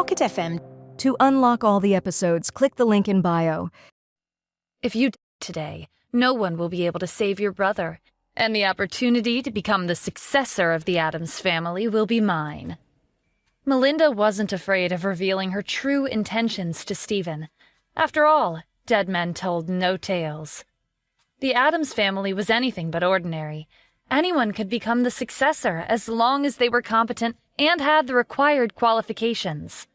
Pocket FM. To unlock all the episodes, click the link in bio. If you die today, no one will be able to save your brother, and the opportunity to become the successor of the Addams family will be mine. Melinda wasn't afraid of revealing her true intentions to Stephen. After all, dead men told no tales. The Addams family was anything but ordinary. Anyone could become the successor as long as they were competent and had the required qualifications.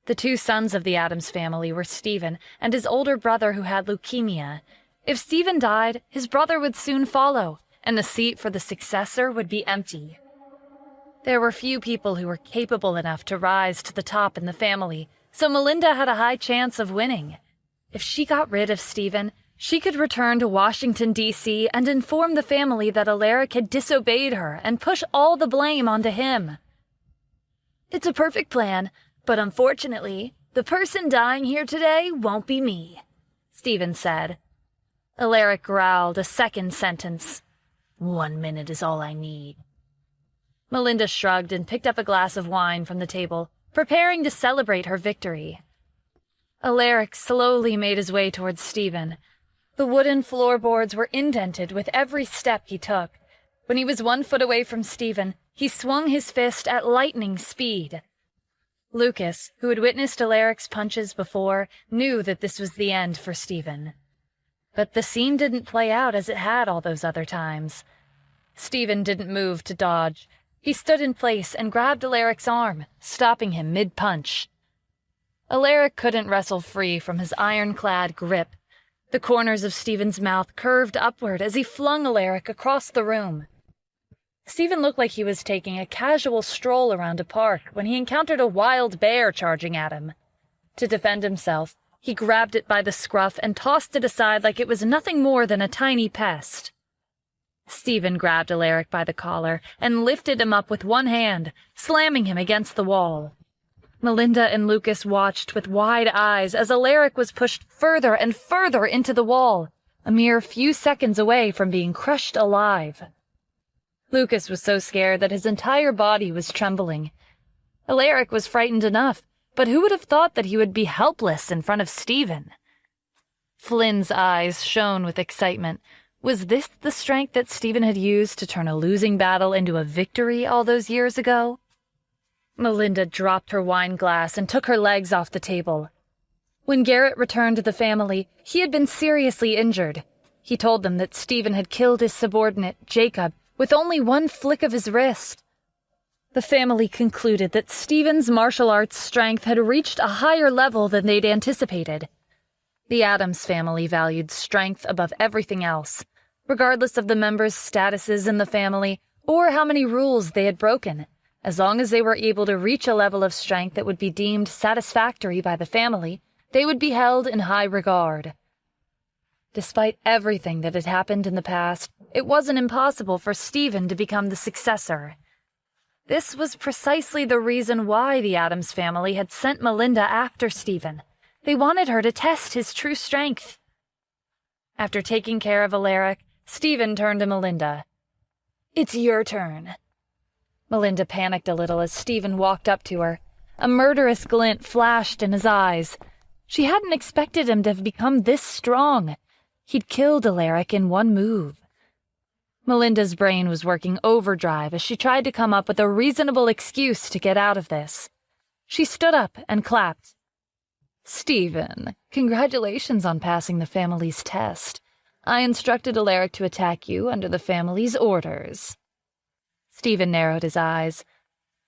The two sons of the Addams family were Stephen and his older brother who had leukemia. If Stephen died, his brother would soon follow, and the seat for the successor would be empty. There were few people who were capable enough to rise to the top in the family, so Melinda had a high chance of winning. If she got rid of Stephen, she could return to Washington, D.C. and inform the family that Alaric had disobeyed her and push all the blame onto him. It's a perfect plan, but unfortunately, the person dying here today won't be me, Stephen said. Alaric growled a second sentence. 1 minute is all I need. Melinda shrugged and picked up a glass of wine from the table, preparing to celebrate her victory. Alaric slowly made his way towards Stephen. The wooden floorboards were indented with every step he took. When he was 1 foot away from Stephen, he swung his fist at lightning speed. Lucas, who had witnessed Alaric's punches before, knew that this was the end for Stephen. But the scene didn't play out as it had all those other times. Stephen didn't move to dodge. He stood in place and grabbed Alaric's arm, stopping him mid-punch. Alaric couldn't wrestle free from his ironclad grip. The corners of Stephen's mouth curved upward as he flung Alaric across the room. Stephen looked like he was taking a casual stroll around a park when he encountered a wild bear charging at him. To defend himself, he grabbed it by the scruff and tossed it aside like it was nothing more than a tiny pest. Stephen grabbed Alaric by the collar and lifted him up with one hand, slamming him against the wall. Melinda and Lucas watched with wide eyes as Alaric was pushed further and further into the wall, a mere few seconds away from being crushed alive. Lucas was so scared that his entire body was trembling. Alaric was frightened enough, but who would have thought that he would be helpless in front of Stephen? Flynn's eyes shone with excitement. Was this the strength that Stephen had used to turn a losing battle into a victory all those years ago? Melinda dropped her wine glass and took her legs off the table. When Garrett returned to the family, he had been seriously injured. He told them that Stephen had killed his subordinate, Jacob, with only one flick of his wrist. The family concluded that Stephen's martial arts strength had reached a higher level than they'd anticipated. The Addams family valued strength above everything else, regardless of the members' statuses in the family or how many rules they had broken. As long as they were able to reach a level of strength that would be deemed satisfactory by the family, they would be held in high regard. Despite everything that had happened in the past, it wasn't impossible for Stephen to become the successor. This was precisely the reason why the Addams family had sent Melinda after Stephen. They wanted her to test his true strength. After taking care of Alaric, Stephen turned to Melinda. "It's your turn." Melinda panicked a little as Stephen walked up to her. A murderous glint flashed in his eyes. She hadn't expected him to have become this strong. He'd killed Alaric in one move. Melinda's brain was working overdrive as she tried to come up with a reasonable excuse to get out of this. She stood up and clapped. "Stephen, congratulations on passing the family's test. I instructed Alaric to attack you under the family's orders." Stephen narrowed his eyes.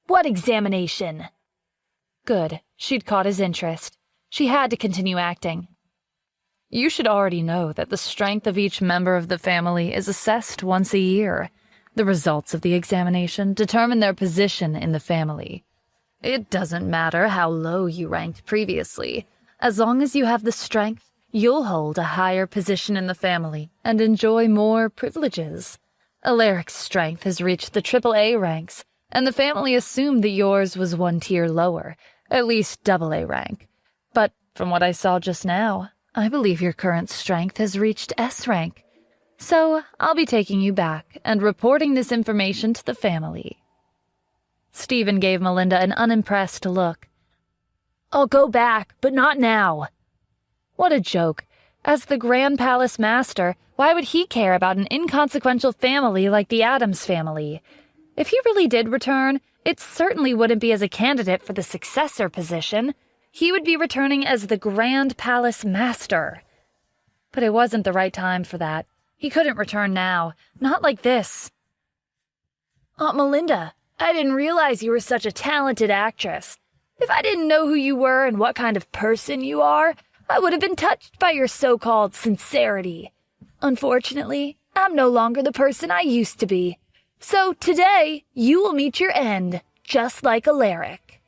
"What examination?" Good. She'd caught his interest. She had to continue acting. "You should already know that the strength of each member of the family is assessed once a year. The results of the examination determine their position in the family. It doesn't matter how low you ranked previously. As long as you have the strength, you'll hold a higher position in the family and enjoy more privileges. Alaric's strength has reached the AAA ranks, and the family assumed that yours was one tier lower, at least AA rank. But from what I saw just now, I believe your current strength has reached S rank. So I'll be taking you back and reporting this information to the family." Stephen gave Melinda an unimpressed look. I'll go back, but not now. What a joke. As the Grand Palace Master, why would he care about an inconsequential family like the Addams family? If he really did return, it certainly wouldn't be as a candidate for the successor position. He would be returning as the Grand Palace Master. But it wasn't the right time for that. He couldn't return now. Not like this. Aunt Melinda, I didn't realize you were such a talented actress. If I didn't know who you were and what kind of person you are, I would have been touched by your so-called sincerity. Unfortunately, I'm no longer the person I used to be. So today, you will meet your end, just like Alaric.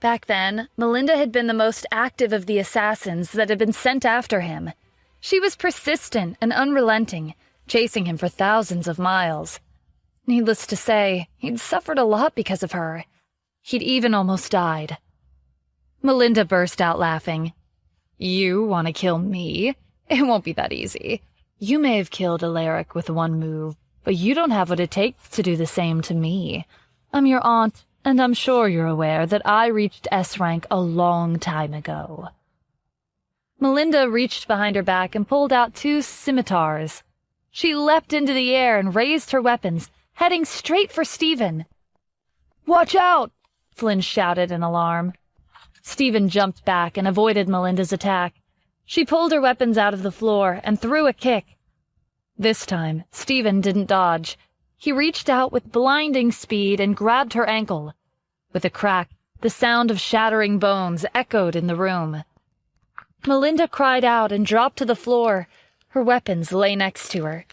Back then, Melinda had been the most active of the assassins that had been sent after him. She was persistent and unrelenting, chasing him for thousands of miles. Needless to say, he'd suffered a lot because of her. He'd even almost died. Melinda burst out laughing. You want to kill me? It won't be that easy. You may have killed Alaric with one move, but you don't have what it takes to do the same to me. I'm your aunt, and I'm sure you're aware that I reached S rank a long time ago. Melinda reached behind her back and pulled out 2 scimitars. She leapt into the air and raised her weapons, heading straight for Stephen. Watch out! Flynn shouted in alarm. Stephen jumped back and avoided Melinda's attack. She pulled her weapons out of the floor and threw a kick. This time, Stephen didn't dodge. He reached out with blinding speed and grabbed her ankle. With a crack, the sound of shattering bones echoed in the room. Melinda cried out and dropped to the floor. Her weapons lay next to her.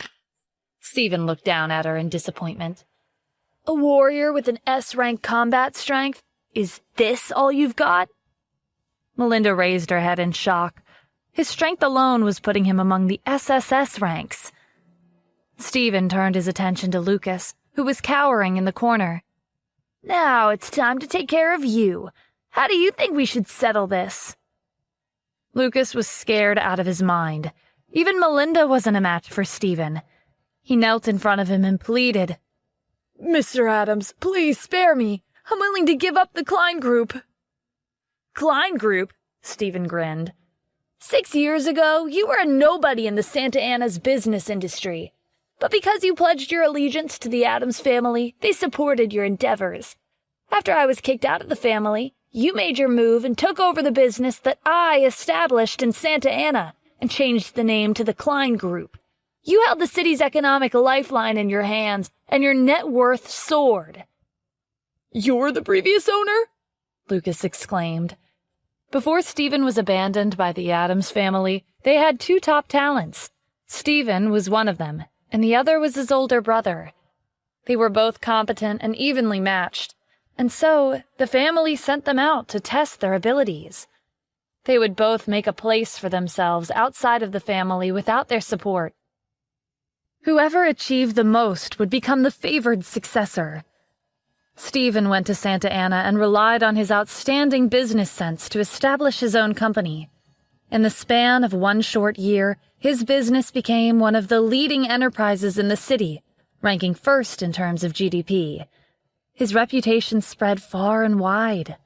Stephen looked down at her in disappointment. A warrior with an S-rank combat strength? Is this all you've got? Melinda raised her head in shock. His strength alone was putting him among the SSS ranks. Stephen turned his attention to Lucas, who was cowering in the corner. Now it's time to take care of you. How do you think we should settle this? Lucas was scared out of his mind. Even Melinda wasn't a match for Stephen. He knelt in front of him and pleaded. Mr. Addams, please spare me. I'm willing to give up the Klein Group. Klein Group? Stephen grinned. 6 years ago, you were a nobody in the Santa Ana's business industry. But because you pledged your allegiance to the Addams family, they supported your endeavors. After I was kicked out of the family, you made your move and took over the business that I established in Santa Ana and changed the name to the Klein Group. You held the city's economic lifeline in your hands, and your net worth soared. You're the previous owner? Lucas exclaimed. Before Stephen was abandoned by the Addams family, they had 2 top talents. Stephen was one of them, and the other was his older brother. They were both competent and evenly matched, and so the family sent them out to test their abilities. They would both make a place for themselves outside of the family without their support. Whoever achieved the most would become the favored successor. Stephen went to Santa Ana and relied on his outstanding business sense to establish his own company. In the span of 1 short year, his business became one of the leading enterprises in the city, ranking first in terms of GDP. His reputation spread far and wide.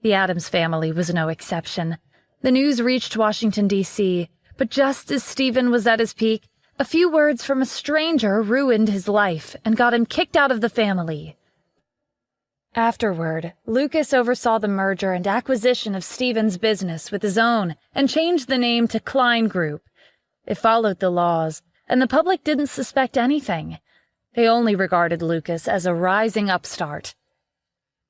The Addams family was no exception. The news reached Washington, D.C., but just as Stephen was at his peak, a few words from a stranger ruined his life and got him kicked out of the family. Afterward, Lucas oversaw the merger and acquisition of Stephen's business with his own and changed the name to Klein Group. It followed the laws, and the public didn't suspect anything. They only regarded Lucas as a rising upstart.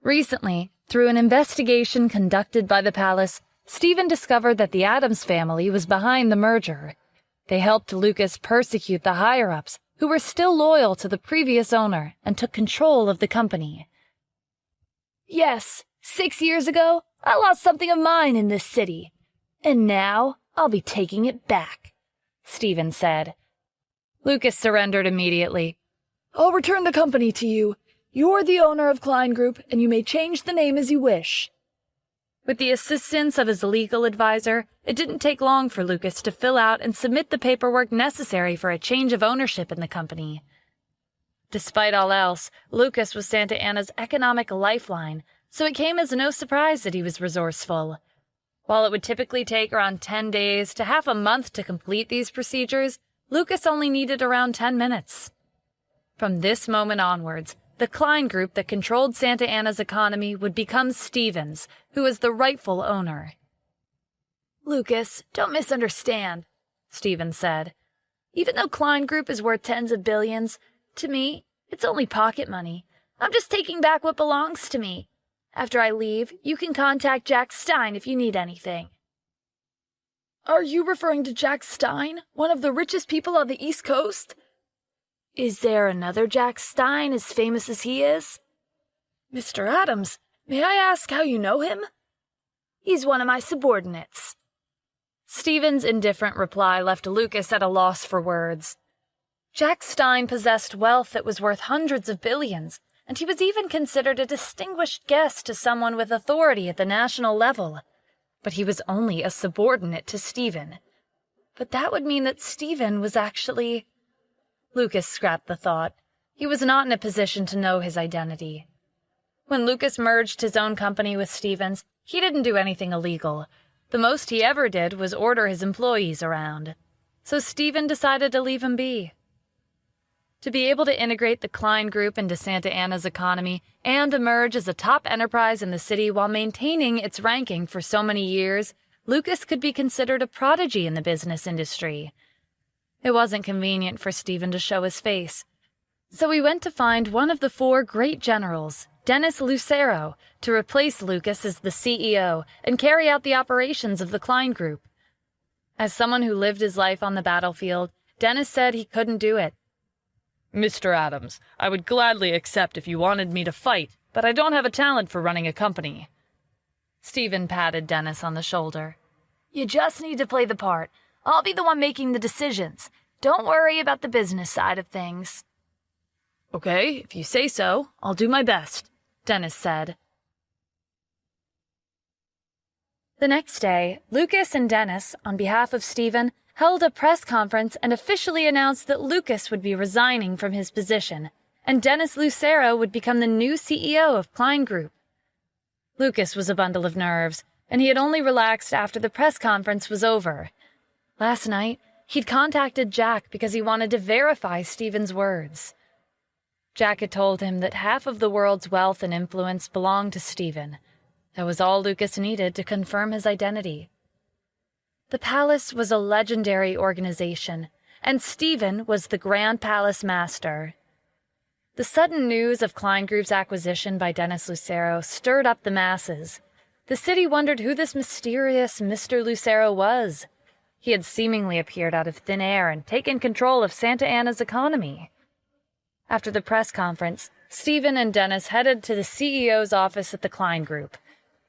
Recently, through an investigation conducted by the palace, Stephen discovered that the Addams family was behind the merger. They helped Lucas persecute the higher-ups, who were still loyal to the previous owner and took control of the company. Yes, 6 years ago, I lost something of mine in this city. And now, I'll be taking it back, Stephen said. Lucas surrendered immediately. I'll return the company to you. You're the owner of Klein Group, and you may change the name as you wish. With the assistance of his legal advisor, it didn't take long for Lucas to fill out and submit the paperwork necessary for a change of ownership in the company. Despite all else, Lucas was Santa Ana's economic lifeline, so it came as no surprise that he was resourceful. While it would typically take around 10 days to half a month to complete these procedures, Lucas only needed around 10 minutes. From this moment onwards, the Klein Group that controlled Santa Ana's economy would become Stevens, who was the rightful owner. "Lucas, don't misunderstand," Stevens said. "Even though Klein Group is worth tens of billions, to me, it's only pocket money. I'm just taking back what belongs to me. After I leave, you can contact Jack Stein if you need anything." "Are you referring to Jack Stein, one of the richest people on the East Coast?" "Is there another Jack Stein as famous as he is?" "Mr. Adams, may I ask how you know him?" "He's one of my subordinates." Stevens' indifferent reply left Lucas at a loss for words. Jack Stein possessed wealth that was worth hundreds of billions, and he was even considered a distinguished guest to someone with authority at the national level. But he was only a subordinate to Stephen. But that would mean that Stephen was actually... Lucas scrapped the thought. He was not in a position to know his identity. When Lucas merged his own company with Stevens, he didn't do anything illegal. The most he ever did was order his employees around. So Stephen decided to leave him be. To be able to integrate the Klein Group into Santa Ana's economy and emerge as a top enterprise in the city while maintaining its ranking for so many years, Lucas could be considered a prodigy in the business industry. It wasn't convenient for Stephen to show his face, so he went to find one of the four great generals, Dennis Lucero, to replace Lucas as the CEO and carry out the operations of the Klein Group. As someone who lived his life on the battlefield, Dennis said he couldn't do it. "Mr. Adams, I would gladly accept if you wanted me to fight, but I don't have a talent for running a company." Stephen patted Dennis on the shoulder. "You just need to play the part. I'll be the one making the decisions. Don't worry about the business side of things." "Okay, if you say so, I'll do my best," Dennis said. The next day, Lucas and Dennis, on behalf of Stephen, held a press conference and officially announced that Lucas would be resigning from his position, and Dennis Lucero would become the new CEO of Klein Group. Lucas was a bundle of nerves, and he had only relaxed after the press conference was over. Last night, he'd contacted Jack because he wanted to verify Stephen's words. Jack had told him that half of the world's wealth and influence belonged to Stephen. That was all Lucas needed to confirm his identity. The Palace was a legendary organization, and Stephen was the Grand Palace Master. The sudden news of Klein Group's acquisition by Dennis Lucero stirred up the masses. The city wondered who this mysterious Mr. Lucero was. He had seemingly appeared out of thin air and taken control of Santa Ana's economy. After the press conference, Stephen and Dennis headed to the CEO's office at the Klein Group.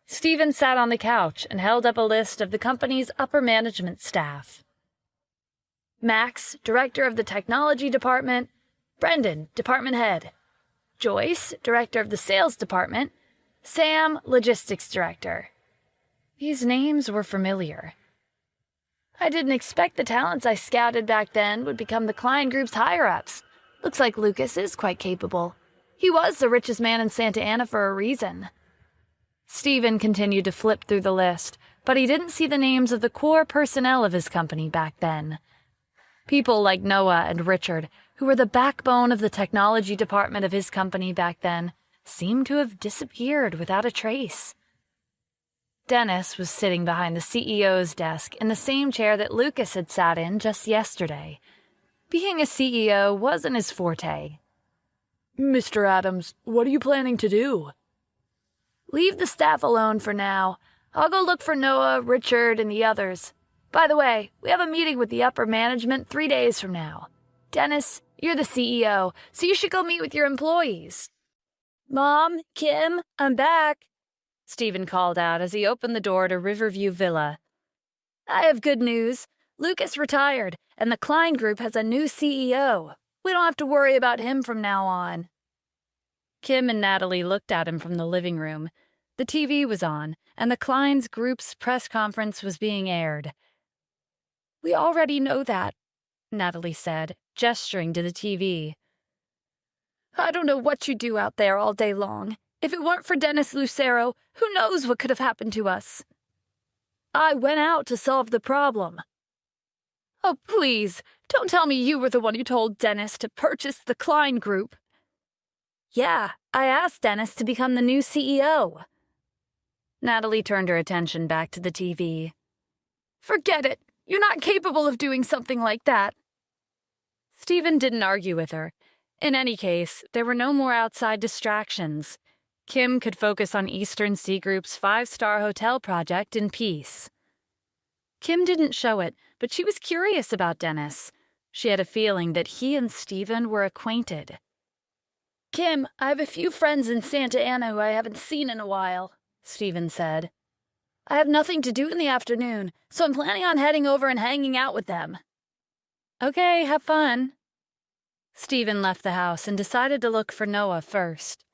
Stephen sat on the couch and held up a list of the company's upper management staff. Max, director of the technology department. Brendan, department head. Joyce, director of the sales department. Sam, logistics director. These names were familiar. I didn't expect the talents I scouted back then would become the Klein Group's higher-ups. Looks like Lucas is quite capable. He was the richest man in Santa Ana for a reason. Stephen continued to flip through the list, but he didn't see the names of the core personnel of his company back then. People like Noah and Richard, who were the backbone of the technology department of his company back then, seemed to have disappeared without a trace. Dennis was sitting behind the CEO's desk in the same chair that Lucas had sat in just yesterday. Being a CEO wasn't his forte. "Mr. Adams, what are you planning to do?" Leave the staff alone for now. I'll go look for Noah, Richard, and the others. By the way, we have a meeting with the upper management 3 days from now. Dennis, you're the CEO, so you should go meet with your employees. Mom, Kim, I'm back, Stephen called out as he opened the door to Riverview Villa. I have good news. Lucas retired, and the Klein Group has a new CEO. We don't have to worry about him from now on. Kim and Natalie looked at him from the living room. The TV was on, and the Klein Group's press conference was being aired. We already know that, Natalie said, gesturing to the TV. I don't know what you do out there all day long. If it weren't for Dennis Lucero, who knows what could have happened to us? I went out to solve the problem. Oh, please, don't tell me you were the one who told Dennis to purchase the Klein Group. Yeah, I asked Dennis to become the new CEO. Natalie turned her attention back to the TV. Forget it. You're not capable of doing something like that. Stephen didn't argue with her. In any case, there were no more outside distractions. Kim could focus on Eastern Sea Group's 5-star hotel project in peace. Kim didn't show it, but she was curious about Dennis. She had a feeling that he and Stephen were acquainted. Kim, I have a few friends in Santa Ana who I haven't seen in a while, Stephen said. I have nothing to do in the afternoon, so I'm planning on heading over and hanging out with them. Okay, have fun. Stephen left the house and decided to look for Noah first.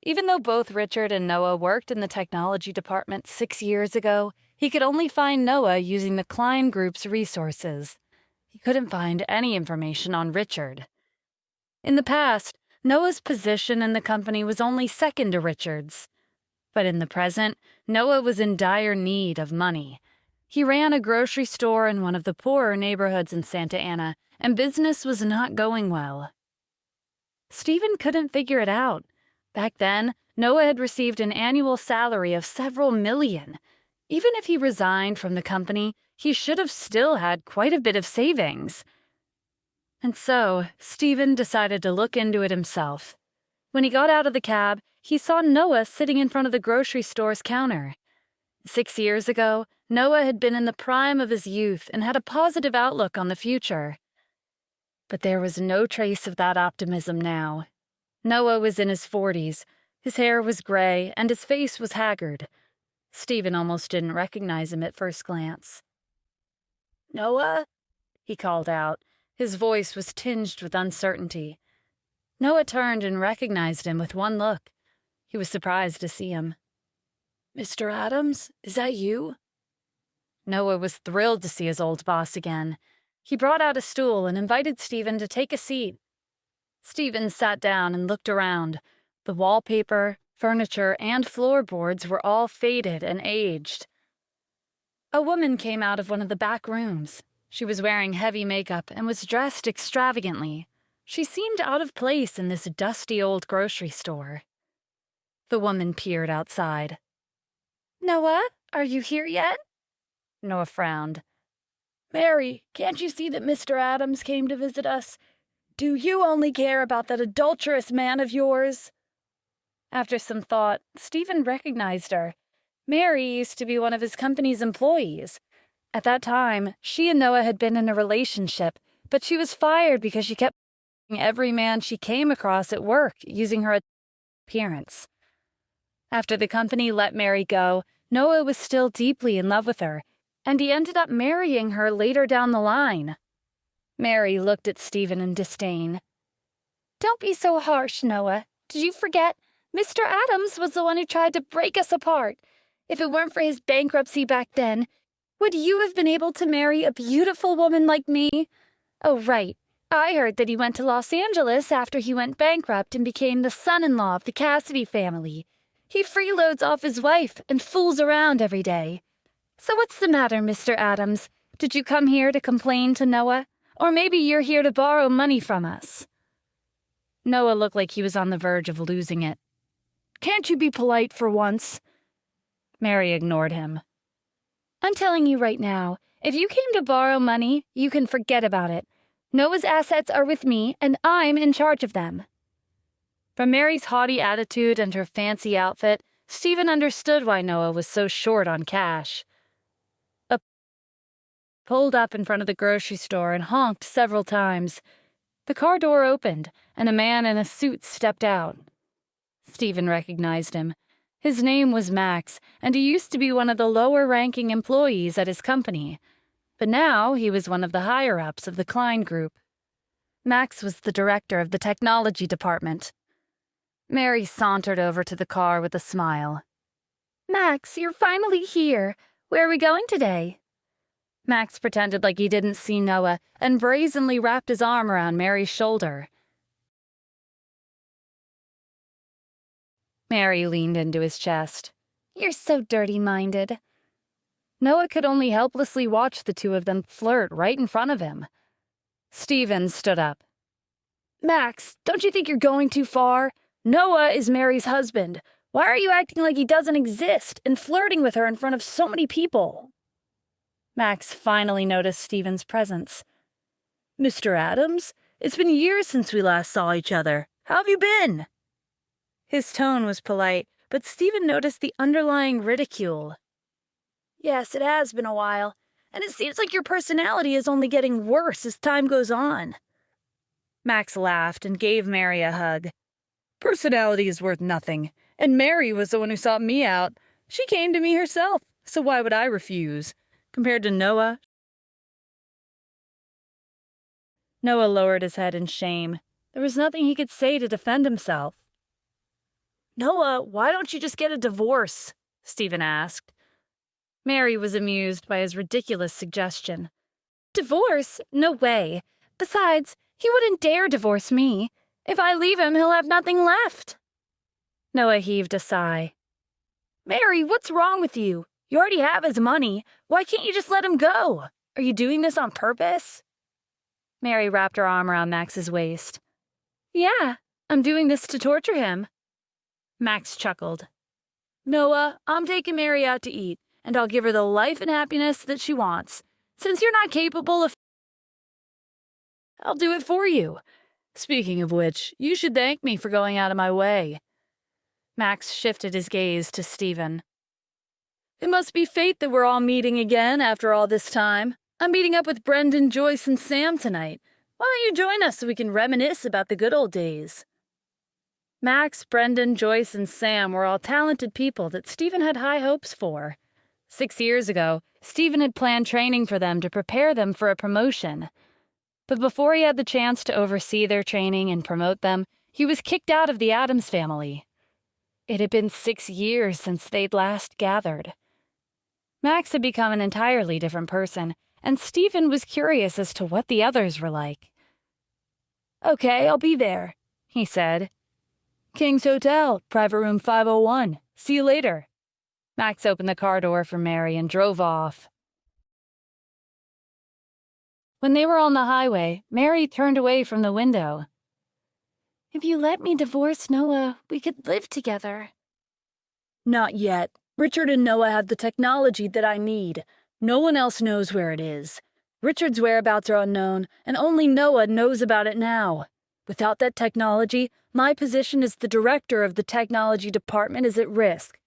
Even though both Richard and Noah worked in the technology department 6 years ago, he could only find Noah using the Klein Group's resources. He couldn't find any information on Richard. In the past, Noah's position in the company was only second to Richard's. But in the present, Noah was in dire need of money. He ran a grocery store in one of the poorer neighborhoods in Santa Ana, and business was not going well. Stephen couldn't figure it out. Back then, Noah had received an annual salary of several million. Even if he resigned from the company, he should have still had quite a bit of savings. And so, Stephen decided to look into it himself. When he got out of the cab, he saw Noah sitting in front of the grocery store's counter. 6 years ago, Noah had been in the prime of his youth and had a positive outlook on the future. But there was no trace of that optimism now. Noah was in his 40s. His hair was gray, and his face was haggard. Stephen almost didn't recognize him at first glance. "Noah?" he called out. His voice was tinged with uncertainty. Noah turned and recognized him with one look. He was surprised to see him. "Mr. Adams, is that you?" Noah was thrilled to see his old boss again. He brought out a stool and invited Stephen to take a seat. Stephen sat down and looked around. The wallpaper, furniture, and floorboards were all faded and aged. A woman came out of one of the back rooms. She was wearing heavy makeup and was dressed extravagantly. She seemed out of place in this dusty old grocery store. The woman peered outside. "Noah, are you here yet?" Noah frowned. "Mary, can't you see that Mr. Adams came to visit us? Do you only care about that adulterous man of yours?" After some thought, Stephen recognized her. Mary used to be one of his company's employees. At that time, she and Noah had been in a relationship, but she was fired because she kept every man she came across at work using her appearance. After the company let Mary go, Noah was still deeply in love with her, and he ended up marrying her later down the line. Mary looked at Stephen in disdain. "Don't be so harsh, Noah. Did you forget? Mr. Adams was the one who tried to break us apart. If it weren't for his bankruptcy back then, would you have been able to marry a beautiful woman like me? Oh, right. I heard that he went to Los Angeles after he went bankrupt and became the son-in-law of the Cassidy family. He freeloads off his wife and fools around every day. So what's the matter, Mr. Adams? Did you come here to complain to Noah? Or maybe you're here to borrow money from us?" Noah looked like he was on the verge of losing it. "Can't you be polite for once?" Mary ignored him. "I'm telling you right now, if you came to borrow money, you can forget about it. Noah's assets are with me, and I'm in charge of them." From Mary's haughty attitude and her fancy outfit, Stephen understood why Noah was so short on cash. Pulled up in front of the grocery store and honked several times. The car door opened, and a man in a suit stepped out. Stephen recognized him. His name was Max, and he used to be one of the lower-ranking employees at his company. But now he was one of the higher-ups of the Klein Group. Max was the director of the technology department. Mary sauntered over to the car with a smile. "Max, you're finally here. Where are we going today?" Max pretended like he didn't see Noah and brazenly wrapped his arm around Mary's shoulder. Mary leaned into his chest. "You're so dirty-minded." Noah could only helplessly watch the two of them flirt right in front of him. Stephen stood up. "Max, don't you think you're going too far? Noah is Mary's husband. Why are you acting like he doesn't exist and flirting with her in front of so many people?" Max finally noticed Stephen's presence. "Mr. Adams, it's been years since we last saw each other. How have you been?" His tone was polite, but Stephen noticed the underlying ridicule. "Yes, it has been a while, and it seems like your personality is only getting worse as time goes on." Max laughed and gave Mary a hug. "Personality is worth nothing, and Mary was the one who sought me out. She came to me herself, so why would I refuse? Compared to Noah..." Noah lowered his head in shame. There was nothing he could say to defend himself. "Noah, why don't you just get a divorce?" Stephen asked. Mary was amused by his ridiculous suggestion. "Divorce? No way. Besides, he wouldn't dare divorce me. If I leave him, he'll have nothing left." Noah heaved a sigh. "Mary, what's wrong with you? You already have his money. Why can't you just let him go? Are you doing this on purpose?" Mary wrapped her arm around Max's waist. "Yeah, I'm doing this to torture him." Max chuckled. "Noah, I'm taking Mary out to eat, and I'll give her the life and happiness that she wants. Since you're not capable of... I'll do it for you. Speaking of which, you should thank me for going out of my way." Max shifted his gaze to Stephen. "It must be fate that we're all meeting again after all this time. I'm meeting up with Brendan, Joyce, and Sam tonight. Why don't you join us so we can reminisce about the good old days?" Max, Brendan, Joyce, and Sam were all talented people that Stephen had high hopes for. 6 years ago, Stephen had planned training for them to prepare them for a promotion. But before he had the chance to oversee their training and promote them, he was kicked out of the Addams family. It had been 6 years since they'd last gathered. Max had become an entirely different person, and Stephen was curious as to what the others were like. "Okay, I'll be there," he said. "King's Hotel, private room 501. See you later." Max opened the car door for Mary and drove off. When they were on the highway, Mary turned away from the window. "If you let me divorce Noah, we could live together." "Not yet. Richard and Noah have the technology that I need. No one else knows where it is. Richard's whereabouts are unknown, and only Noah knows about it now. Without that technology, my position as the director of the technology department is at risk.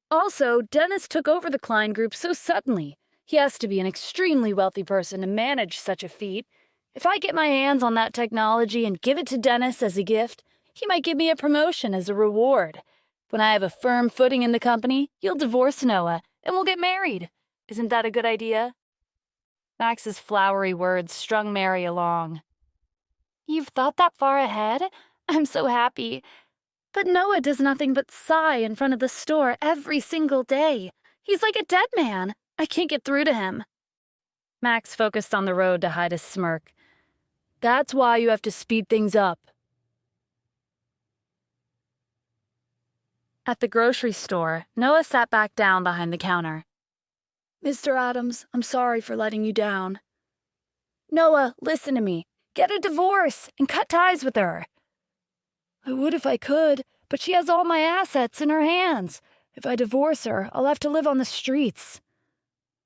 Also, Dennis took over the Klein Group so suddenly. He has to be an extremely wealthy person to manage such a feat. If I get my hands on that technology and give it to Dennis as a gift, he might give me a promotion as a reward. When I have a firm footing in the company, you'll divorce Noah, and we'll get married. Isn't that a good idea?" Max's flowery words strung Mary along. "You've thought that far ahead? I'm so happy. But Noah does nothing but sigh in front of the store every single day. He's like a dead man. I can't get through to him." Max focused on the road to hide his smirk. "That's why you have to speed things up." At the grocery store, Noah sat back down behind the counter. "Mr. Adams, I'm sorry for letting you down." "Noah, listen to me. Get a divorce and cut ties with her." "I would if I could, but she has all my assets in her hands. If I divorce her, I'll have to live on the streets."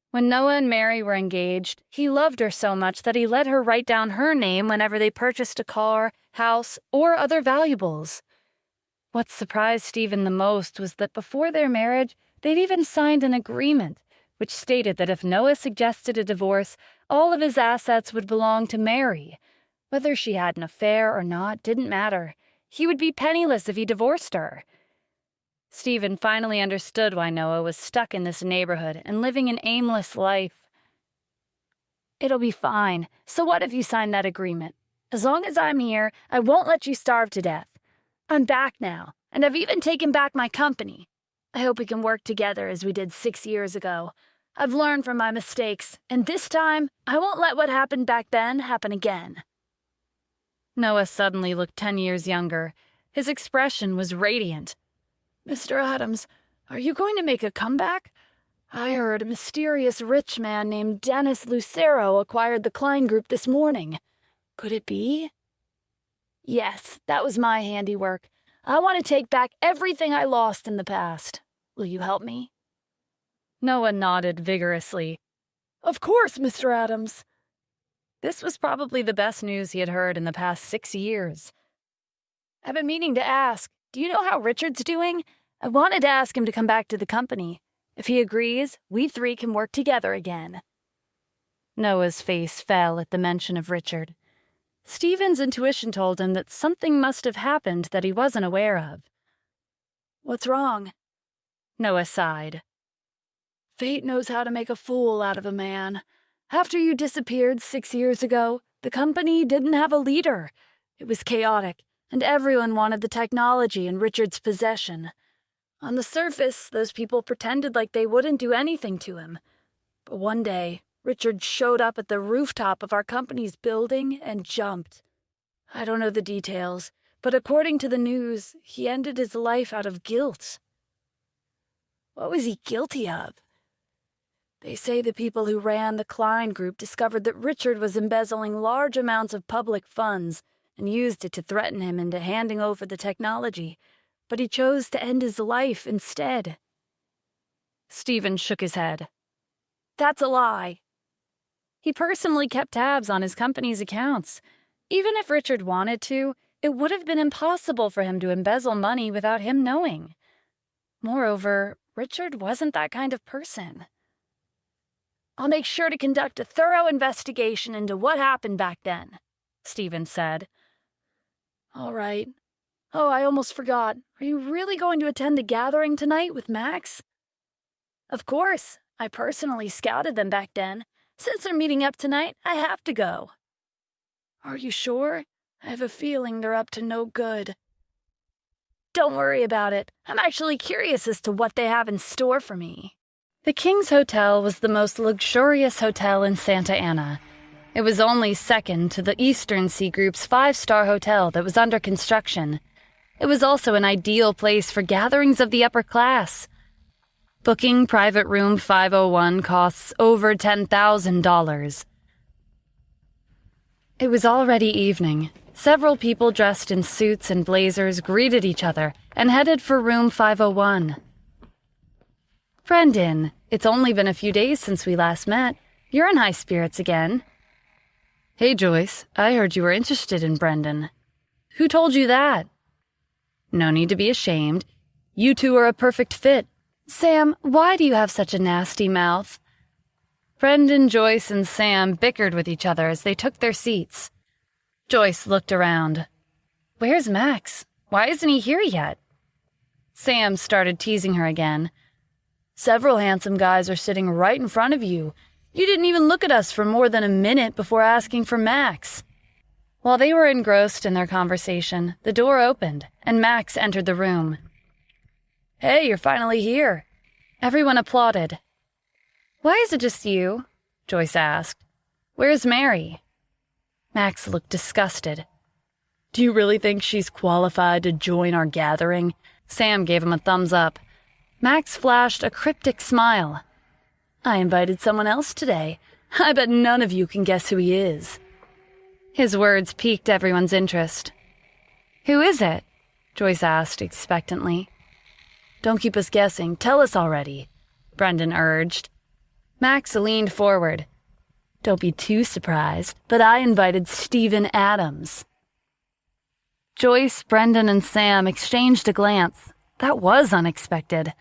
When Noah and Mary were engaged, he loved her so much that he let her write down her name whenever they purchased a car, house, or other valuables. What surprised Stephen the most was that before their marriage, they'd even signed an agreement, which stated that if Noah suggested a divorce, all of his assets would belong to Mary. Whether she had an affair or not didn't matter. He would be penniless if he divorced her. Stephen finally understood why Noah was stuck in this neighborhood and living an aimless life. "It'll be fine. So what if you sign that agreement? As long as I'm here, I won't let you starve to death. I'm back now, and I've even taken back my company. I hope we can work together as we did 6 years ago. I've learned from my mistakes, and this time, I won't let what happened back then happen again." Noah suddenly looked 10 years younger. His expression was radiant. Mr. Adams, are you going to make a comeback? I heard a mysterious rich man named Dennis Lucero acquired the Klein Group this morning. Could it be? Yes, that was my handiwork. I want to take back everything I lost in the past. Will you help me? Noah nodded vigorously. Of course, Mr. Adams. This was probably the best news he had heard in the past 6 years. I've been meaning to ask, do you know how Richard's doing? I wanted to ask him to come back to the company. If he agrees, we three can work together again. Noah's face fell at the mention of Richard. Stephen's intuition told him that something must have happened that he wasn't aware of. What's wrong? Noah sighed. Fate knows how to make a fool out of a man. After you disappeared 6 years ago, the company didn't have a leader. It was chaotic, and everyone wanted the technology in Richard's possession. On the surface, those people pretended like they wouldn't do anything to him. But one day, Richard showed up at the rooftop of our company's building and jumped. I don't know the details, but according to the news, he ended his life out of guilt. What was he guilty of? They say the people who ran the Klein Group discovered that Richard was embezzling large amounts of public funds and used it to threaten him into handing over the technology, but he chose to end his life instead. Stephen shook his head. That's a lie. He personally kept tabs on his company's accounts. Even if Richard wanted to, it would have been impossible for him to embezzle money without him knowing. Moreover, Richard wasn't that kind of person. I'll make sure to conduct a thorough investigation into what happened back then, Stephen said. All right. Oh, I almost forgot. Are you really going to attend the gathering tonight with Max? Of course. I personally scouted them back then. Since they're meeting up tonight, I have to go. Are you sure? I have a feeling they're up to no good. Don't worry about it. I'm actually curious as to what they have in store for me. The King's Hotel was the most luxurious hotel in Santa Ana. It was only second to the Eastern Sea Group's 5-star hotel that was under construction. It was also an ideal place for gatherings of the upper class. Booking Private Room 501 costs over $10,000. It was already evening. Several people dressed in suits and blazers greeted each other and headed for Room 501. Brendan, it's only been a few days since we last met. You're in high spirits again. Hey, Joyce, I heard you were interested in Brendan. Who told you that? No need to be ashamed. You two are a perfect fit. Sam, why do you have such a nasty mouth? Brendan, Joyce, and Sam bickered with each other as they took their seats. Joyce looked around. Where's Max? Why isn't he here yet? Sam started teasing her again. Several handsome guys are sitting right in front of you. You didn't even look at us for more than a minute before asking for Max. While they were engrossed in their conversation, the door opened, and Max entered the room. Hey, you're finally here. Everyone applauded. Why is it just you? Joyce asked. Where's Mary? Max looked disgusted. Do you really think she's qualified to join our gathering? Sam gave him a thumbs up. Max flashed a cryptic smile. I invited someone else today. I bet none of you can guess who he is. His words piqued everyone's interest. Who is it? Joyce asked expectantly. Don't keep us guessing. Tell us already, Brendan urged. Max leaned forward. Don't be too surprised, but I invited Stephen Adams. Joyce, Brendan, and Sam exchanged a glance. That was unexpected.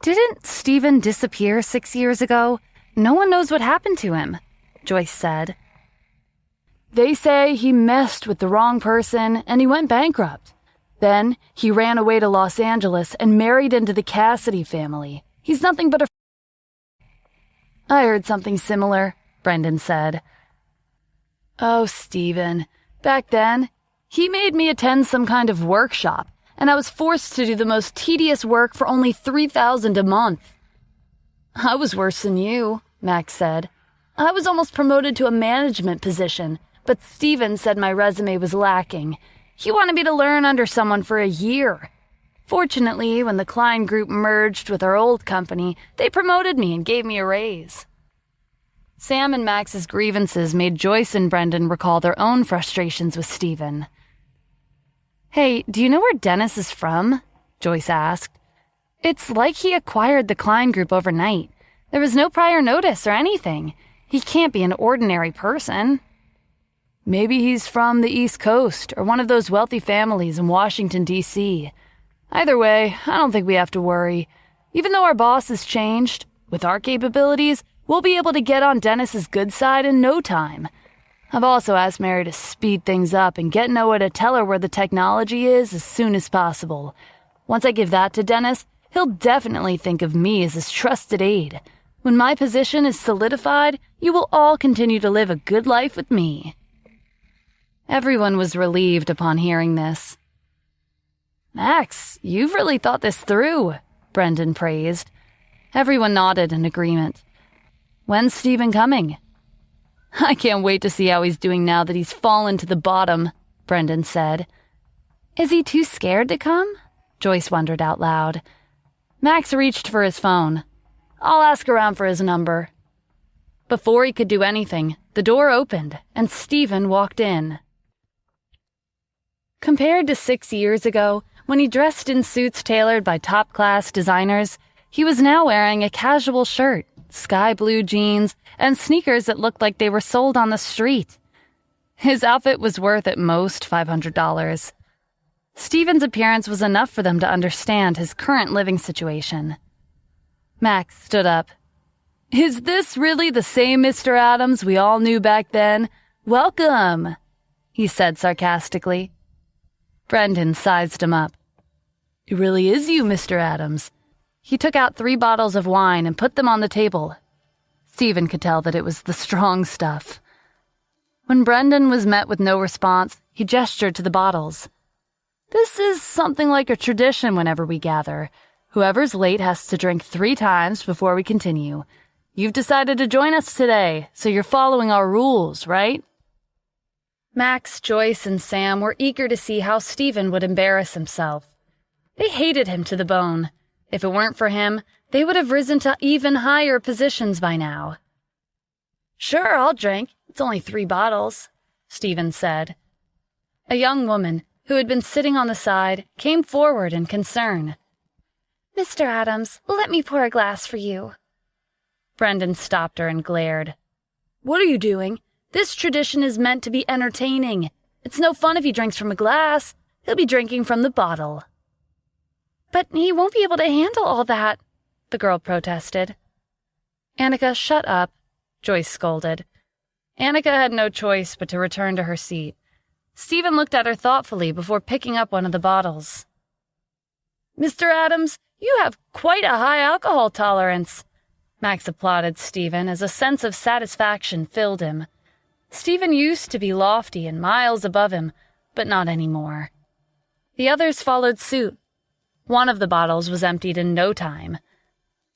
Didn't Stephen disappear 6 years ago? No one knows what happened to him, Joyce said. They say he messed with the wrong person and he went bankrupt. Then he ran away to Los Angeles and married into the Cassidy family. He's nothing but a... I heard something similar, Brendan said. Oh, Stephen. Back then, he made me attend some kind of workshop, and I was forced to do the most tedious work for only $3,000 a month. I was worse than you, Max said. I was almost promoted to a management position, but Stephen said my resume was lacking. He wanted me to learn under someone for a year. Fortunately, when the Klein Group merged with our old company, they promoted me and gave me a raise. Sam and Max's grievances made Joyce and Brendan recall their own frustrations with Steven. "Hey, do you know where Dennis is from?" Joyce asked. "It's like he acquired the Klein Group overnight. There was no prior notice or anything. He can't be an ordinary person." "Maybe he's from the East Coast or one of those wealthy families in Washington, D.C. Either way, I don't think we have to worry. Even though our boss has changed, with our capabilities, we'll be able to get on Dennis's good side in no time. I've also asked Mary to speed things up and get Noah to tell her where the technology is as soon as possible. Once I give that to Dennis, he'll definitely think of me as his trusted aide. When my position is solidified, you will all continue to live a good life with me." Everyone was relieved upon hearing this. "Max, you've really thought this through," Brendan praised. Everyone nodded in agreement. "When's Steven coming?" "I can't wait to see how he's doing now that he's fallen to the bottom," Brendan said. "Is he too scared to come?" Joyce wondered out loud. Max reached for his phone. "I'll ask around for his number." Before he could do anything, the door opened and Steven walked in. Compared to 6 years ago, when he dressed in suits tailored by top-class designers, he was now wearing a casual shirt, sky blue jeans, and sneakers that looked like they were sold on the street. His outfit was worth at most $500. Steven's appearance was enough for them to understand his current living situation. Max stood up. "Is this really the same Mr. Adams we all knew back then? Welcome," he said sarcastically. Brendan sized him up. "It really is you, Mr. Adams." He took out 3 bottles of wine and put them on the table. Steven could tell that it was the strong stuff. When Brendan was met with no response, he gestured to the bottles. "This is something like a tradition whenever we gather. Whoever's late has to drink 3 times before we continue. You've decided to join us today, so you're following our rules, right?" Max, Joyce, and Sam were eager to see how Steven would embarrass himself. They hated him to the bone. If it weren't for him, they would have risen to even higher positions by now. "Sure, I'll drink. It's only 3 bottles, Steven said. A young woman, who had been sitting on the side, came forward in concern. "Mr. Adams, let me pour a glass for you." Brendan stopped her and glared. "What are you doing? This tradition is meant to be entertaining. It's no fun if he drinks from a glass. He'll be drinking from the bottle." "But he won't be able to handle all that," the girl protested. "Annika, shut up," Joyce scolded. Annika had no choice but to return to her seat. Steven looked at her thoughtfully before picking up one of the bottles. "Mr. Adams, you have quite a high alcohol tolerance." Max applauded Steven as a sense of satisfaction filled him. Steven used to be lofty and miles above him, but not anymore. The others followed suit. One of the bottles was emptied in no time.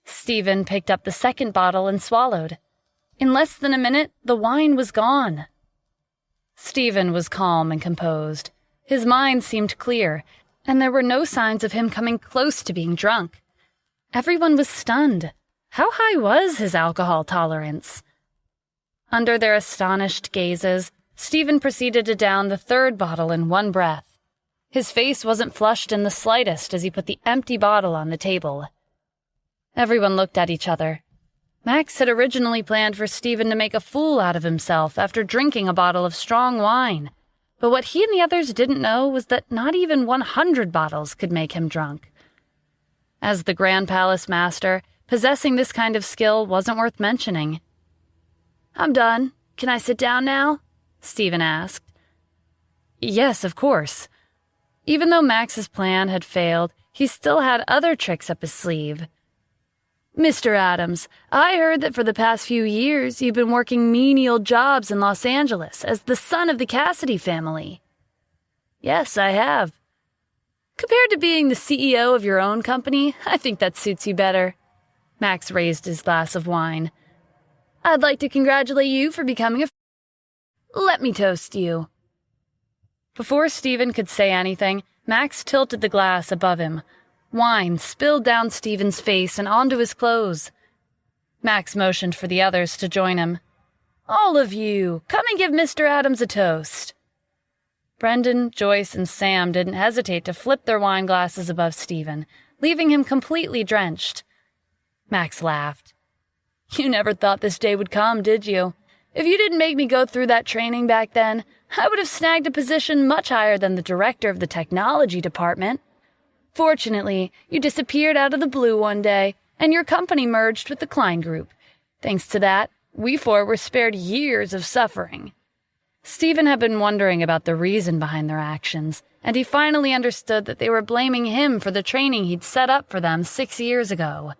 Steven picked up the second bottle and swallowed. In less than a minute, the wine was gone. Steven was calm and composed. His mind seemed clear, and there were no signs of him coming close to being drunk. Everyone was stunned. How high was his alcohol tolerance? Under their astonished gazes, Steven proceeded to down the 3rd bottle in one breath. His face wasn't flushed in the slightest as he put the empty bottle on the table. Everyone looked at each other. Max had originally planned for Steven to make a fool out of himself after drinking a bottle of strong wine, but what he and the others didn't know was that not even 100 bottles could make him drunk. As the Grand Palace Master, possessing this kind of skill wasn't worth mentioning. "I'm done. Can I sit down now?" Steven asked. Yes, of course. Even though Max's plan had failed, he still had other tricks up his sleeve. "Mr. Adams, I heard that for the past few years you've been working menial jobs in Los Angeles as the son of the Cassidy family." "Yes, I have." "Compared to being the CEO of your own company, I think that suits you better." Max raised his glass of wine. "I'd like to congratulate you for becoming a Let me toast you." Before Steven could say anything, Max tilted the glass above him, Wine spilled down Steven's face and onto his clothes. Max motioned for the others to join him. "All of you, come and give Mr. Adams a toast." Brendan, Joyce, and Sam didn't hesitate to flip their wine glasses above Steven, leaving him completely drenched. Max laughed. "You never thought this day would come, did you? If you didn't make me go through that training back then, I would have snagged a position much higher than the director of the technology department. Fortunately, you disappeared out of the blue one day, and your company merged with the Klein Group. Thanks to that, we four were spared years of suffering." Steven had been wondering about the reason behind their actions, and he finally understood that they were blaming him for the training he'd set up for them 6 years ago.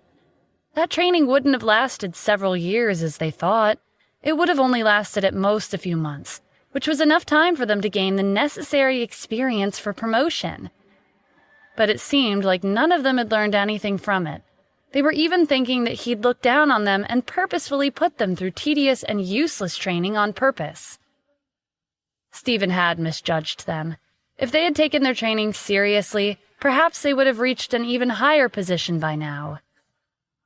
That training wouldn't have lasted several years as they thought. It would have only lasted at most a few months, which was enough time for them to gain the necessary experience for promotion. But it seemed like none of them had learned anything from it. They were even thinking that he'd looked down on them and purposefully put them through tedious and useless training on purpose. Steven had misjudged them. If they had taken their training seriously, perhaps they would have reached an even higher position by now.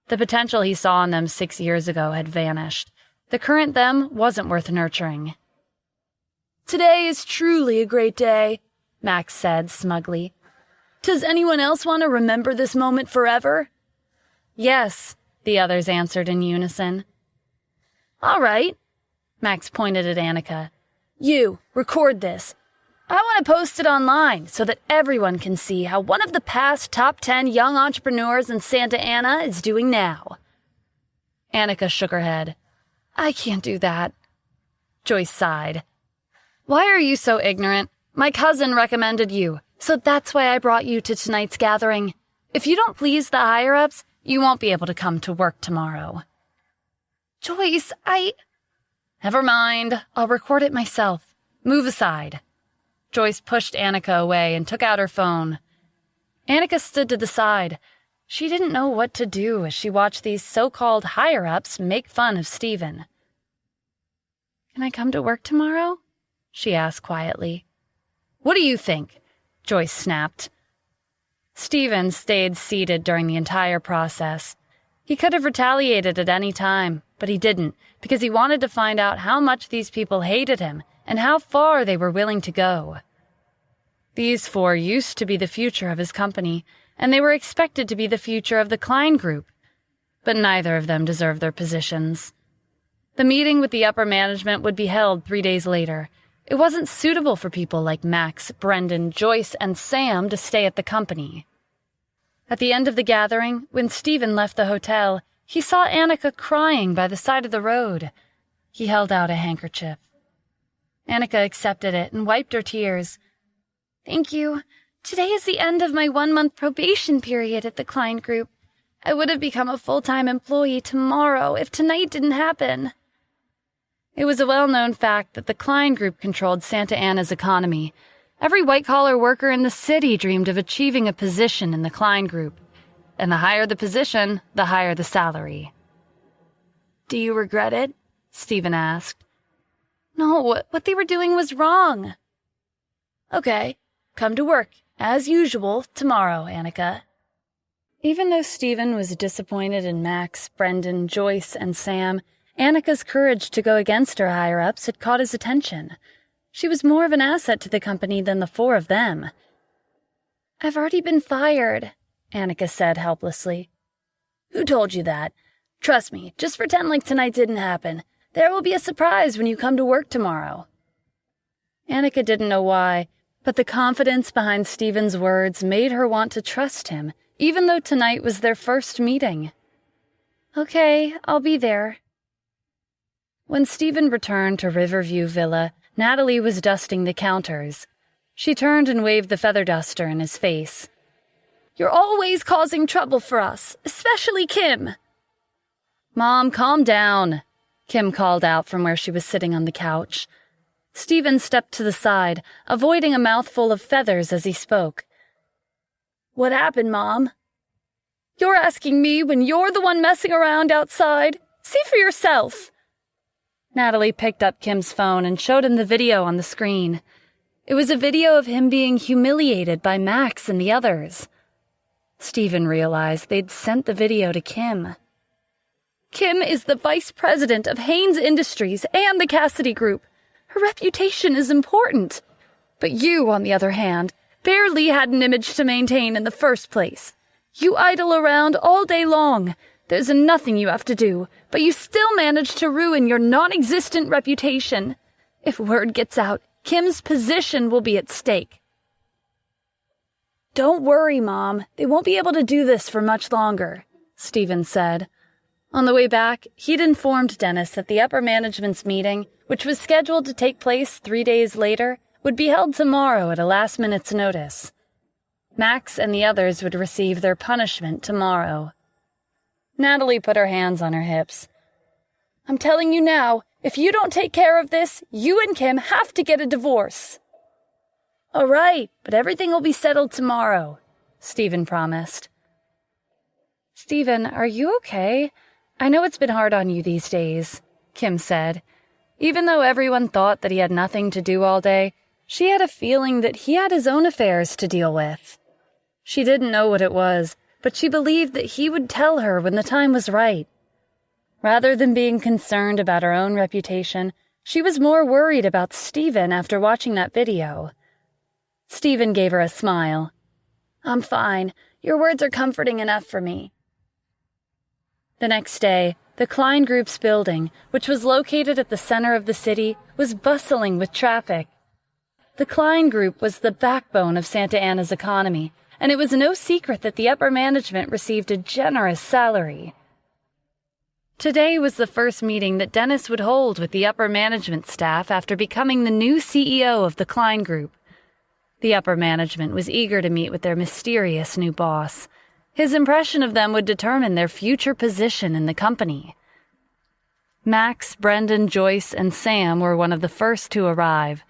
The potential he saw in them 6 years ago had vanished. The current them wasn't worth nurturing. "Today is truly a great day," Max said smugly. "Does anyone else want to remember this moment forever?" "Yes," the others answered in unison. "All right." Max pointed at Annika. "You, record this. I want to post it online so that everyone can see how one of the past top 10 young entrepreneurs in Santa Ana is doing now." Annika shook her head. "I can't do that." Joyce sighed. "Why are you so ignorant? My cousin recommended you, so that's why I brought you to tonight's gathering. If you don't please the higher-ups, you won't be able to come to work tomorrow." Joyce, Never mind. I'll record it myself. Move aside. Joyce pushed Annika away and took out her phone. Annika stood to the side. She didn't know what to do as she watched these so-called higher-ups make fun of Steven. Can I come to work tomorrow? She asked quietly. What do you think? Joyce snapped. Steven stayed seated during the entire process. He could have retaliated at any time, but he didn't, because he wanted to find out how much these people hated him and how far they were willing to go. These four used to be the future of his company, and they were expected to be the future of the Klein Group, but neither of them deserved their positions. The meeting with the upper management would be held 3 days later. It wasn't suitable for people like Max, Brendan, Joyce, and Sam to stay at the company. At the end of the gathering, when Steven left the hotel, he saw Annika crying by the side of the road. He held out a handkerchief. Annika accepted it and wiped her tears. Thank you. Today is the end of my 1-month probation period at the Klein Group. I would have become a full-time employee tomorrow if tonight didn't happen. It was a well-known fact that the Klein Group controlled Santa Ana's economy. Every white-collar worker in the city dreamed of achieving a position in the Klein Group. And the higher the position, the higher the salary. Do you regret it? Steven asked. No, what they were doing was wrong. Okay, come to work, as usual, tomorrow, Annika. Even though Steven was disappointed in Max, Brendan, Joyce, and Sam, Annika's courage to go against her higher-ups had caught his attention. She was more of an asset to the company than the four of them. I've already been fired, Annika said helplessly. Who told you that? Trust me, just pretend like tonight didn't happen. There will be a surprise when you come to work tomorrow. Annika didn't know why, but the confidence behind Steven's words made her want to trust him, even though tonight was their first meeting. Okay, I'll be there. When Steven returned to Riverview Villa, Natalie was dusting the counters. She turned and waved the feather duster in his face. You're always causing trouble for us, especially Kim. Mom, calm down, Kim called out from where she was sitting on the couch. Steven stepped to the side, avoiding a mouthful of feathers as he spoke. What happened, Mom? You're asking me when you're the one messing around outside? See for yourself. Natalie picked up Kim's phone and showed him the video on the screen. It was a video of him being humiliated by Max and the others. Stephen realized they'd sent the video to Kim. Kim is the vice president of Haynes Industries and the Cassidy Group. Her reputation is important. But you, on the other hand, barely had an image to maintain in the first place. You idle around all day long. There's nothing you have to do, but you still manage to ruin your non-existent reputation. If word gets out, Kim's position will be at stake. Don't worry, Mom. They won't be able to do this for much longer, Stephen said. On the way back, he'd informed Dennis that the upper management's meeting, which was scheduled to take place 3 days later, would be held tomorrow at a last-minute's notice. Max and the others would receive their punishment tomorrow. Natalie put her hands on her hips. I'm telling you now, if you don't take care of this, you and Kim have to get a divorce. All right, but everything will be settled tomorrow, Stephen promised. Stephen, are you okay? I know it's been hard on you these days, Kim said. Even though everyone thought that he had nothing to do all day, she had a feeling that he had his own affairs to deal with. She didn't know what it was, but she believed that he would tell her when the time was right. Rather than being concerned about her own reputation, she was more worried about Stephen after watching that video. Stephen gave her a smile. I'm fine. Your words are comforting enough for me. The next day, the Klein Group's building, which was located at the center of the city, was bustling with traffic. The Klein Group was the backbone of Santa Ana's economy, and it was no secret that the upper management received a generous salary. Today was the first meeting that Dennis would hold with the upper management staff after becoming the new CEO of the Klein Group. The upper management was eager to meet with their mysterious new boss. His impression of them would determine their future position in the company. Max, Brendan, Joyce, and Sam were one of the first to arrive.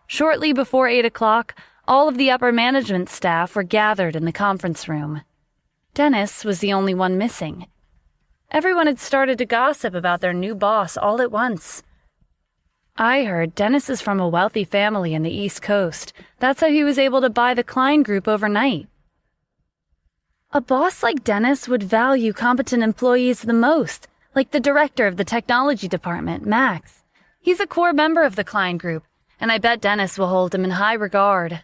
Shortly before 8 o'clock, all of the upper management staff were gathered in the conference room. Dennis was the only one missing. Everyone had started to gossip about their new boss all at once. I heard Dennis is from a wealthy family in the East Coast. That's how he was able to buy the Klein Group overnight. A boss like Dennis would value competent employees the most, like the director of the technology department, Max. He's a core member of the Klein Group, and I bet Dennis will hold him in high regard.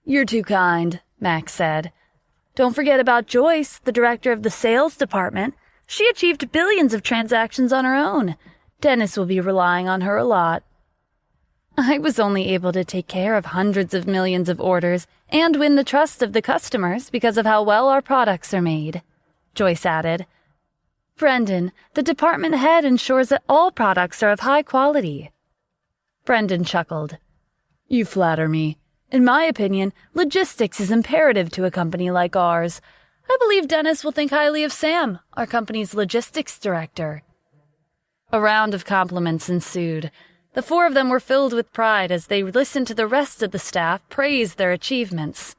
You're too kind, Max said. Don't forget about Joyce, the director of the sales department. She achieved billions of transactions on her own. Dennis will be relying on her a lot. I was only able to take care of hundreds of millions of orders and win the trust of the customers because of how well our products are made, Joyce added. Brendan, the department head, ensures that all products are of high quality. Brendan chuckled. You flatter me. In my opinion, logistics is imperative to a company like ours. I believe Dennis will think highly of Sam, our company's logistics director. A round of compliments ensued. The four of them were filled with pride as they listened to the rest of the staff praise their achievements.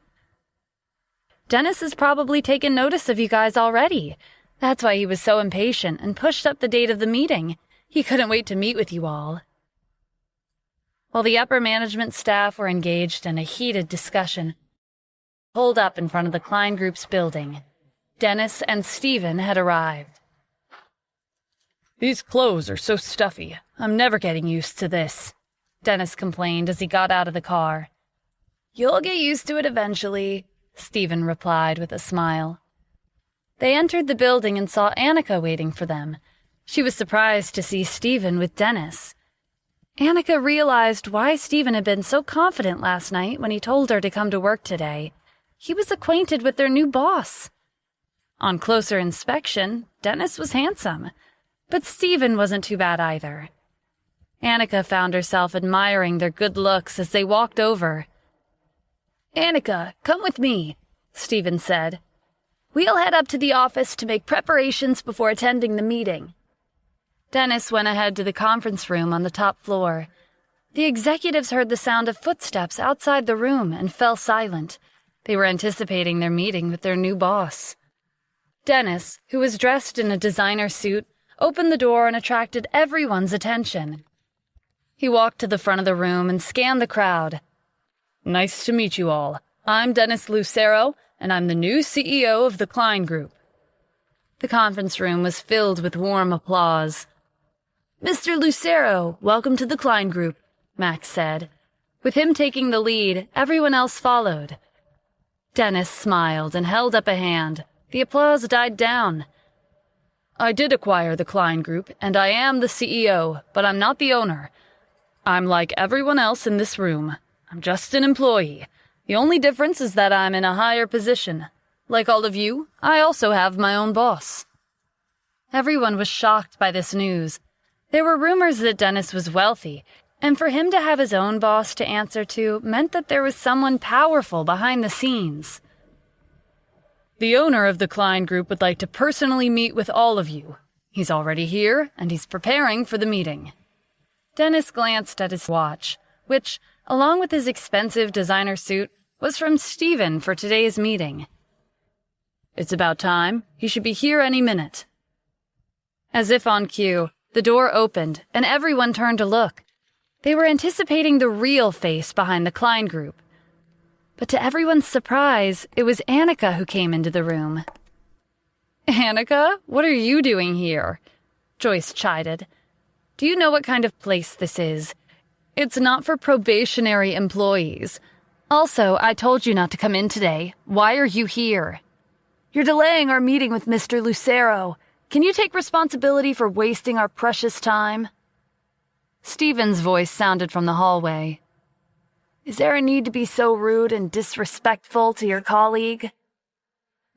Dennis has probably taken notice of you guys already. That's why he was so impatient and pushed up the date of the meeting. He couldn't wait to meet with you all. While the upper management staff were engaged in a heated discussion, pulled up in front of the Klein Group's building, Dennis and Stephen had arrived. These clothes are so stuffy. I'm never getting used to this, Dennis complained as he got out of the car. You'll get used to it eventually, Stephen replied with a smile. They entered the building and saw Annika waiting for them. She was surprised to see Stephen with Dennis. Annika realized why Stephen had been so confident last night when he told her to come to work today. He was acquainted with their new boss. On closer inspection, Dennis was handsome, but Stephen wasn't too bad either. Annika found herself admiring their good looks as they walked over. Annika, come with me, Stephen said. We'll head up to the office to make preparations before attending the meeting. Dennis went ahead to the conference room on the top floor. The executives heard the sound of footsteps outside the room and fell silent. They were anticipating their meeting with their new boss. Dennis, who was dressed in a designer suit, opened the door and attracted everyone's attention. He walked to the front of the room and scanned the crowd. Nice to meet you all. I'm Dennis Lucero, and I'm the new CEO of the Klein Group." The conference room was filled with warm applause. "Mr. Lucero, welcome to the Klein Group," Max said. With him taking the lead, everyone else followed. Dennis smiled and held up a hand. The applause died down. "I did acquire the Klein Group, and I am the CEO, but I'm not the owner. I'm like everyone else in this room. I'm just an employee. The only difference is that I'm in a higher position. Like all of you, I also have my own boss." Everyone was shocked by this news. There were rumors that Dennis was wealthy, and for him to have his own boss to answer to meant that there was someone powerful behind the scenes. "The owner of the Klein Group would like to personally meet with all of you. He's already here, and he's preparing for the meeting." Dennis glanced at his watch, which, along with his expensive designer suit, was from Stephen for today's meeting. "It's about time. He should be here any minute." As if on cue, the door opened, and everyone turned to look. They were anticipating the real face behind the Klein Group. But to everyone's surprise, it was Annika who came into the room. "Annika, what are you doing here?" Joyce chided. "Do you know what kind of place this is? It's not for probationary employees. Also, I told you not to come in today. Why are you here?" "You're delaying our meeting with Mr. Lucero. Can you take responsibility for wasting our precious time?" Stephen's voice sounded from the hallway. "Is there a need to be so rude and disrespectful to your colleague?"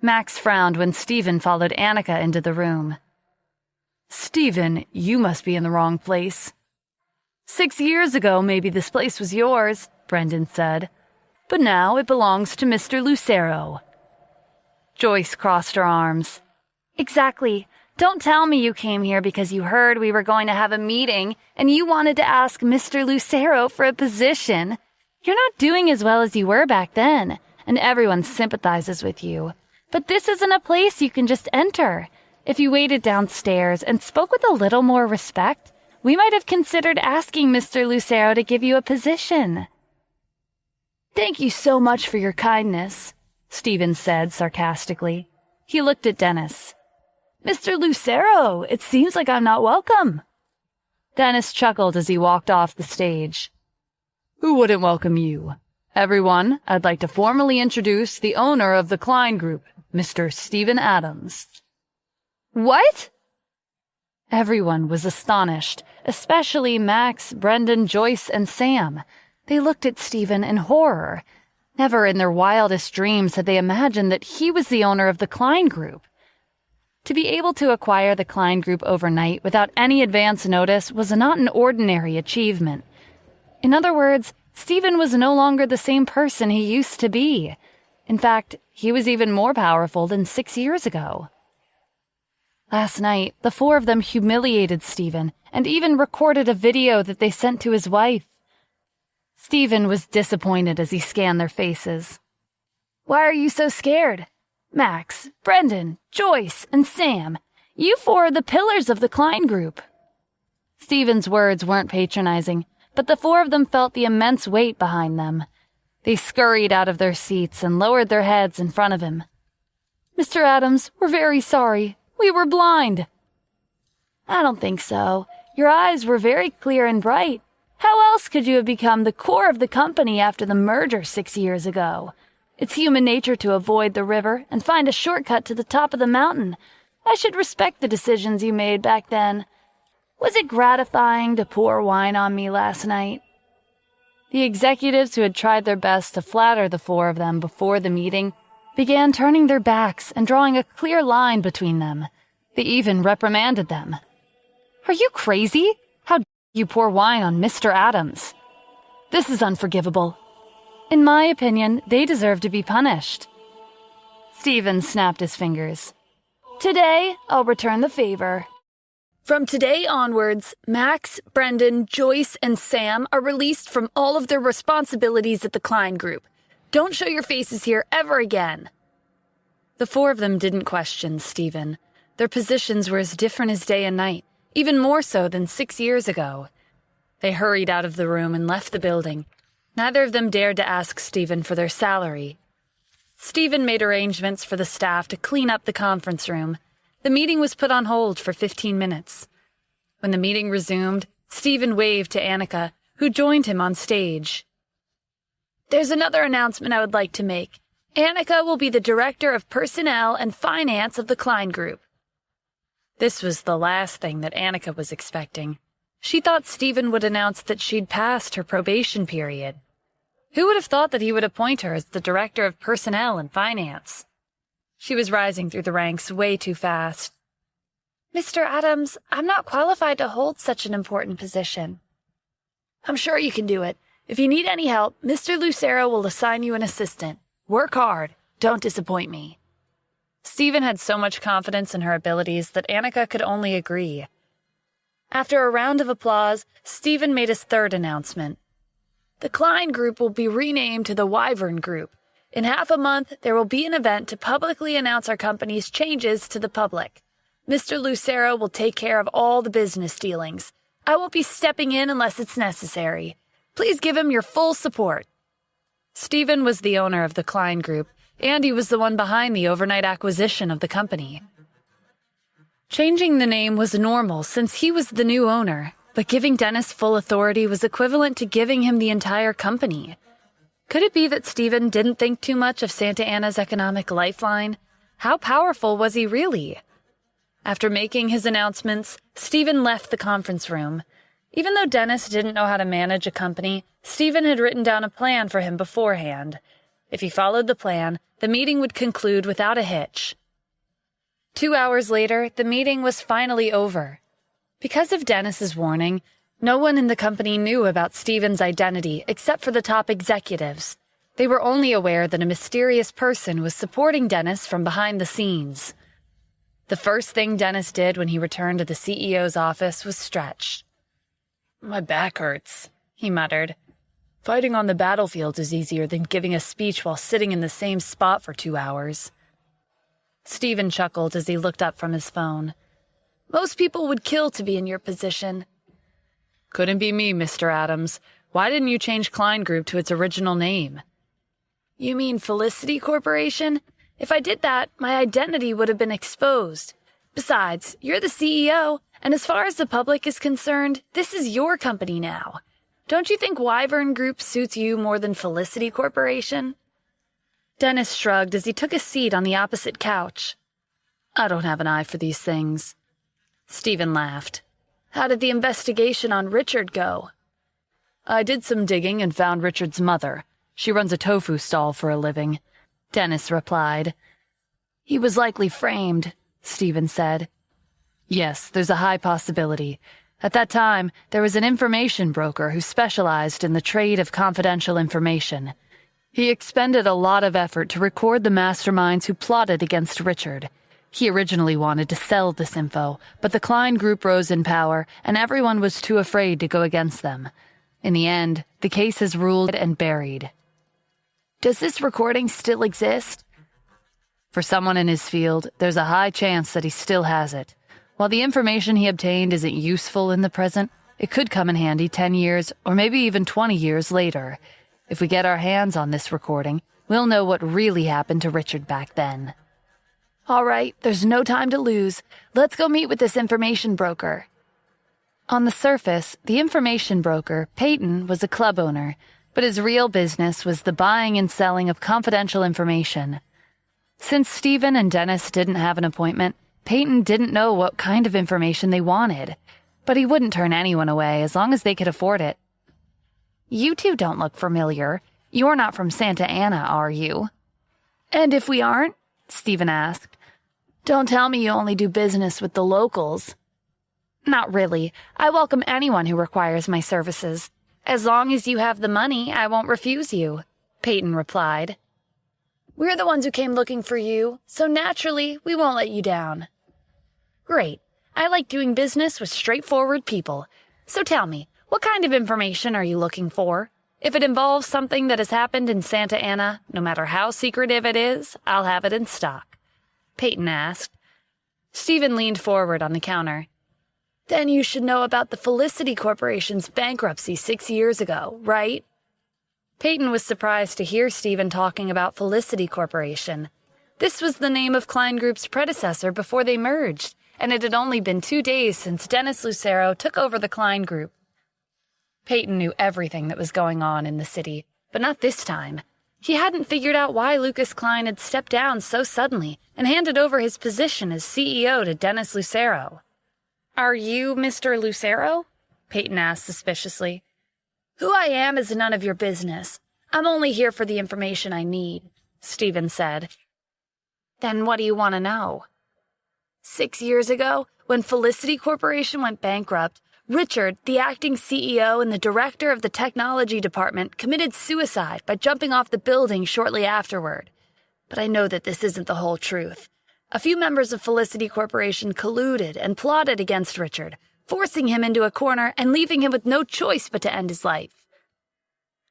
Max frowned when Stephen followed Annika into the room. "Stephen, you must be in the wrong place." 6 years ago, maybe this place was yours," Brendan said. "But now it belongs to Mr. Lucero." Joyce crossed her arms. Exactly. Don't tell me you came here because you heard we were going to have a meeting and you wanted to ask Mr. Lucero for a position. You're not doing as well as you were back then, and everyone sympathizes with you. But this isn't a place you can just enter. If you waited downstairs and spoke with a little more respect, we might have considered asking Mr. Lucero to give you a position." "Thank you so much for your kindness," Stephen said sarcastically. He looked at Dennis. "Mr. Lucero, it seems like I'm not welcome." Dennis chuckled as he walked off the stage. "Who wouldn't welcome you? Everyone, I'd like to formally introduce the owner of the Klein Group, Mr. Stephen Adams." "What?" Everyone was astonished, especially Max, Brendan, Joyce, and Sam. They looked at Stephen in horror. Never in their wildest dreams had they imagined that he was the owner of the Klein Group. To be able to acquire the Klein Group overnight without any advance notice was not an ordinary achievement. In other words, Stephen was no longer the same person he used to be. In fact, he was even more powerful than 6 years ago. Last night, the four of them humiliated Stephen and even recorded a video that they sent to his wife. Stephen was disappointed as he scanned their faces. "Why are you so scared? Max, Brendan, Joyce, and Sam, you four are the pillars of the Klein Group." Stephen's words weren't patronizing, but the four of them felt the immense weight behind them. They scurried out of their seats and lowered their heads in front of him. "Mr. Adams, we're very sorry. We were blind." "I don't think so. Your eyes were very clear and bright. How else could you have become the core of the company after the merger 6 years ago? It's human nature to avoid the river and find a shortcut to the top of the mountain. I should respect the decisions you made back then. Was it gratifying to pour wine on me last night?" The executives who had tried their best to flatter the four of them before the meeting began turning their backs and drawing a clear line between them. They even reprimanded them. "Are you crazy? How dare you pour wine on Mr. Adams? This is unforgivable. In my opinion, they deserve to be punished." Stephen snapped his fingers. "Today, I'll return the favor. From today onwards, Max, Brendan, Joyce, and Sam are released from all of their responsibilities at the Klein Group. Don't show your faces here ever again." The four of them didn't question Stephen. Their positions were as different as day and night, even more so than 6 years ago. They hurried out of the room and left the building. Neither of them dared to ask Stephen for their salary. Stephen made arrangements for the staff to clean up the conference room. The meeting was put on hold for 15 minutes. When the meeting resumed, Stephen waved to Annika, who joined him on stage. There's another announcement I would like to make. Annika will be the Director of Personnel and Finance of the Klein Group. This was the last thing that Annika was expecting. She thought Stephen would announce that she'd passed her probation period. Who would have thought that he would appoint her as the Director of Personnel and Finance? She was rising through the ranks way too fast. Mr. Adams, I'm not qualified to hold such an important position. I'm sure you can do it. If you need any help, Mr. Lucero will assign you an assistant. Work hard. Don't disappoint me. Stephen had so much confidence in her abilities that Annika could only agree. After a round of applause, Stephen made his third announcement. The Klein Group will be renamed to the Wyvern Group. In half a month, there will be an event to publicly announce our company's changes to the public. Mr. Lucero will take care of all the business dealings. I won't be stepping in unless it's necessary. Please give him your full support. Stephen was the owner of the Klein Group, and he was the one behind the overnight acquisition of the company. Changing the name was normal since he was the new owner, but giving Dennis full authority was equivalent to giving him the entire company. Could it be that Stephen didn't think too much of Santa Ana's economic lifeline? How powerful was he really? After making his announcements, Stephen left the conference room. Even though Dennis didn't know how to manage a company, Stephen had written down a plan for him beforehand. If he followed the plan, the meeting would conclude without a hitch. 2 hours later, the meeting was finally over. Because of Dennis's warning, no one in the company knew about Stephen's identity except for the top executives. They were only aware that a mysterious person was supporting Dennis from behind the scenes. The first thing Dennis did when he returned to the CEO's office was stretch. "My back hurts," he muttered. "Fighting on the battlefield is easier than giving a speech while sitting in the same spot for 2 hours." Stephen chuckled as he looked up from his phone. Most people would kill to be in your position. "Couldn't be me, Mr. Adams. Why didn't you change Klein Group to its original name?" You mean Felicity Corporation? If I did that, my identity would have been exposed. Besides, you're the CEO, and as far as the public is concerned, this is your company now. Don't you think Wyvern Group suits you more than Felicity Corporation? Dennis shrugged as he took a seat on the opposite couch. "I don't have an eye for these things." Stephen laughed. How did the investigation on Richard go? "I did some digging and found Richard's mother. She runs a tofu stall for a living," Dennis replied. "He was likely framed," Stephen said. "Yes, there's a high possibility. At that time, there was an information broker who specialized in the trade of confidential information. He expended a lot of effort to record the masterminds who plotted against Richard. He originally wanted to sell this info, but the Klein Group rose in power, and everyone was too afraid to go against them. In the end, the case is ruled and buried." Does this recording still exist? For someone in his field, there's a high chance that he still has it. While the information he obtained isn't useful in the present, it could come in handy 10 years or maybe even 20 years later. If we get our hands on this recording, we'll know what really happened to Richard back then. All right, there's no time to lose. Let's go meet with this information broker. On the surface, the information broker, Peyton, was a club owner, but his real business was the buying and selling of confidential information. Since Stephen and Dennis didn't have an appointment, Peyton didn't know what kind of information they wanted, but he wouldn't turn anyone away as long as they could afford it. You two don't look familiar. You're not from Santa Ana, are you? And if we aren't? Stephen asked. Don't tell me you only do business with the locals. Not really. I welcome anyone who requires my services. As long as you have the money, I won't refuse you, Peyton replied. We're the ones who came looking for you, so naturally, we won't let you down. Great. I like doing business with straightforward people. So tell me, what kind of information are you looking for? If it involves something that has happened in Santa Ana, no matter how secretive it is, I'll have it in stock, Peyton asked. Stephen leaned forward on the counter. Then you should know about the Felicity Corporation's bankruptcy 6 years ago, right? Peyton was surprised to hear Stephen talking about Felicity Corporation. This was the name of Klein Group's predecessor before they merged, and it had only been 2 days since Dennis Lucero took over the Klein Group. Peyton knew everything that was going on in the city, but not this time. He hadn't figured out why Lucas Klein had stepped down so suddenly and handed over his position as CEO to Dennis Lucero. "Are you Mr. Lucero?" Peyton asked suspiciously. "Who I am is none of your business. I'm only here for the information I need," Stephen said. "Then what do you want to know?" 6 years ago, when Felicity Corporation went bankrupt, Richard, the acting CEO and the director of the technology department, committed suicide by jumping off the building shortly afterward. But I know that this isn't the whole truth. A few members of Felicity Corporation colluded and plotted against Richard, forcing him into a corner and leaving him with no choice but to end his life.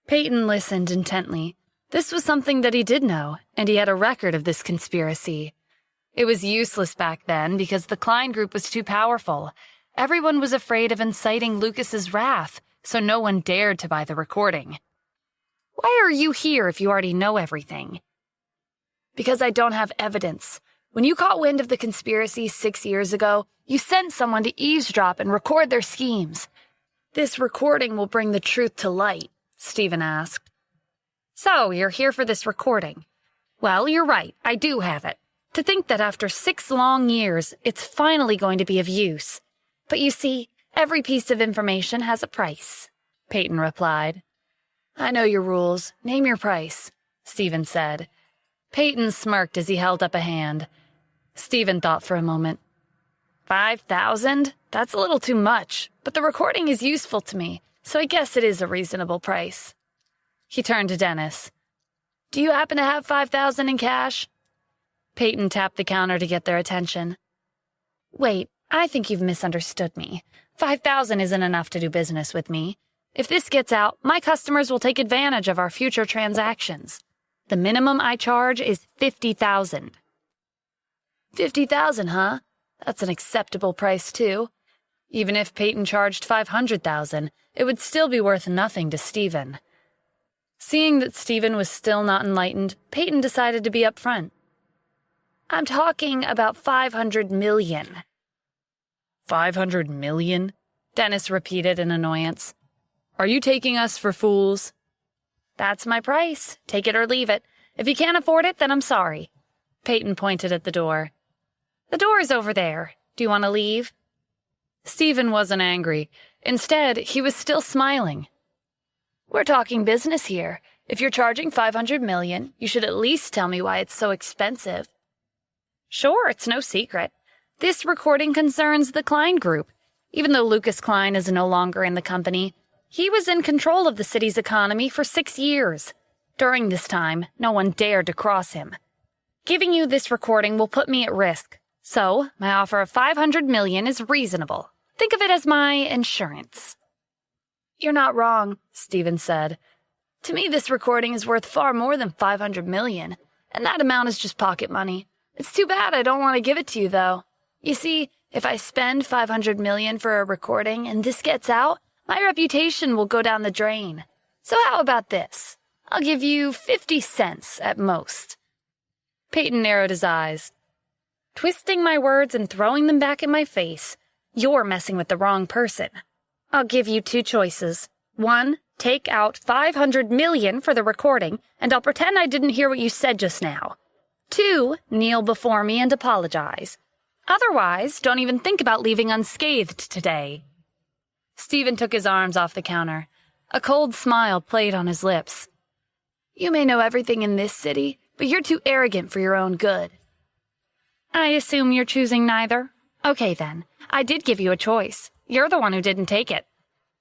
Peyton listened intently. This was something that he did know, and he had a record of this conspiracy. It was useless back then because the Klein Group was too powerful. Everyone was afraid of inciting Lucas's wrath, so no one dared to buy the recording. "Why are you here if you already know everything?" "Because I don't have evidence. When you caught wind of the conspiracy 6 years ago, you sent someone to eavesdrop and record their schemes. This recording will bring the truth to light," Stephen asked. "So, you're here for this recording. Well, you're right, I do have it. To think that after 6 long years, it's finally going to be of use. But you see, every piece of information has a price," Peyton replied. "I know your rules. Name your price," Stephen said. Peyton smirked as he held up a hand. Stephen thought for a moment. 5,000? That's a little too much, but the recording is useful to me, so I guess it is a reasonable price. He turned to Dennis. "Do you happen to have 5,000 in cash?" Peyton tapped the counter to get their attention. "Wait, I think you've misunderstood me. 5,000 isn't enough to do business with me. If this gets out, my customers will take advantage of our future transactions. The minimum I charge is 50,000. 50,000, huh? That's an acceptable price, too. Even if Peyton charged 500,000, it would still be worth nothing to Stephen. Seeing that Stephen was still not enlightened, Peyton decided to be upfront. "I'm talking about 500 million. 500 million? Dennis repeated in annoyance. "Are you taking us for fools?" "That's my price. Take it or leave it. If you can't afford it, then I'm sorry." Peyton pointed at the door. "The door is over there. Do you want to leave?" Stephen wasn't angry. Instead, he was still smiling. "We're talking business here. If you're charging 500 million, you should at least tell me why it's so expensive." "Sure, it's no secret. This recording concerns the Klein Group. Even though Lucas Klein is no longer in the company, he was in control of the city's economy for 6 years. During this time, no one dared to cross him. Giving you this recording will put me at risk, so my offer of 500 million is reasonable. Think of it as my insurance." "You're not wrong," Stephen said. "To me, this recording is worth far more than 500 million, and that amount is just pocket money. It's too bad I don't want to give it to you, though. You see, if I spend 500 million for a recording and this gets out, my reputation will go down the drain. So how about this? I'll give you 50 cents at most." Peyton narrowed his eyes. "Twisting my words and throwing them back in my face. You're messing with the wrong person. I'll give you 2 choices. 1, take out 500 million for the recording, and I'll pretend I didn't hear what you said just now. 2, kneel before me and apologize. Otherwise, don't even think about leaving unscathed today." Stephen took his arms off the counter. A cold smile played on his lips. "You may know everything in this city, but you're too arrogant for your own good." "I assume you're choosing neither? Okay, then. I did give you a choice. You're the one who didn't take it."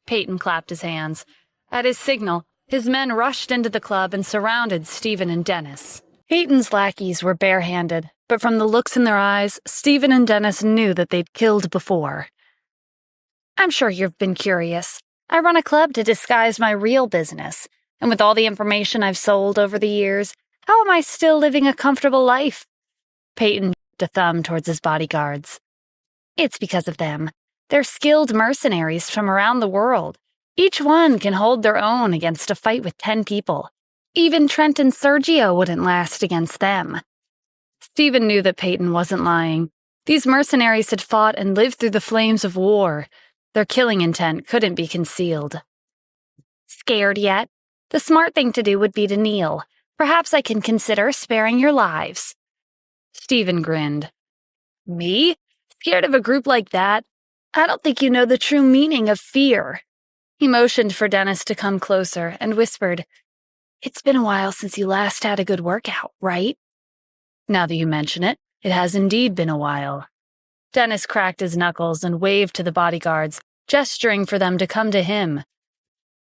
Peyton clapped his hands. At his signal, his men rushed into the club and surrounded Stephen and Dennis. Peyton's lackeys were barehanded, but from the looks in their eyes, Stephen and Dennis knew that they'd killed before. "I'm sure you've been curious. I run a club to disguise my real business, and with all the information I've sold over the years, how am I still living a comfortable life?" Peyton jerked a thumb towards his bodyguards. "It's because of them. They're skilled mercenaries from around the world. Each one can hold their own against a fight with 10 people. Even Trent and Sergio wouldn't last against them. Stephen knew that Peyton wasn't lying. These mercenaries had fought and lived through the flames of war. Their killing intent couldn't be concealed. Scared yet? The smart thing to do would be to kneel. Perhaps I can consider sparing your lives. Stephen grinned. Me? Scared of a group like that? I don't think you know the true meaning of fear. He motioned for Dennis to come closer and whispered, "It's been a while since you last had a good workout, right?" Now that you mention it, it has indeed been a while. Dennis cracked his knuckles and waved to the bodyguards, gesturing for them to come to him.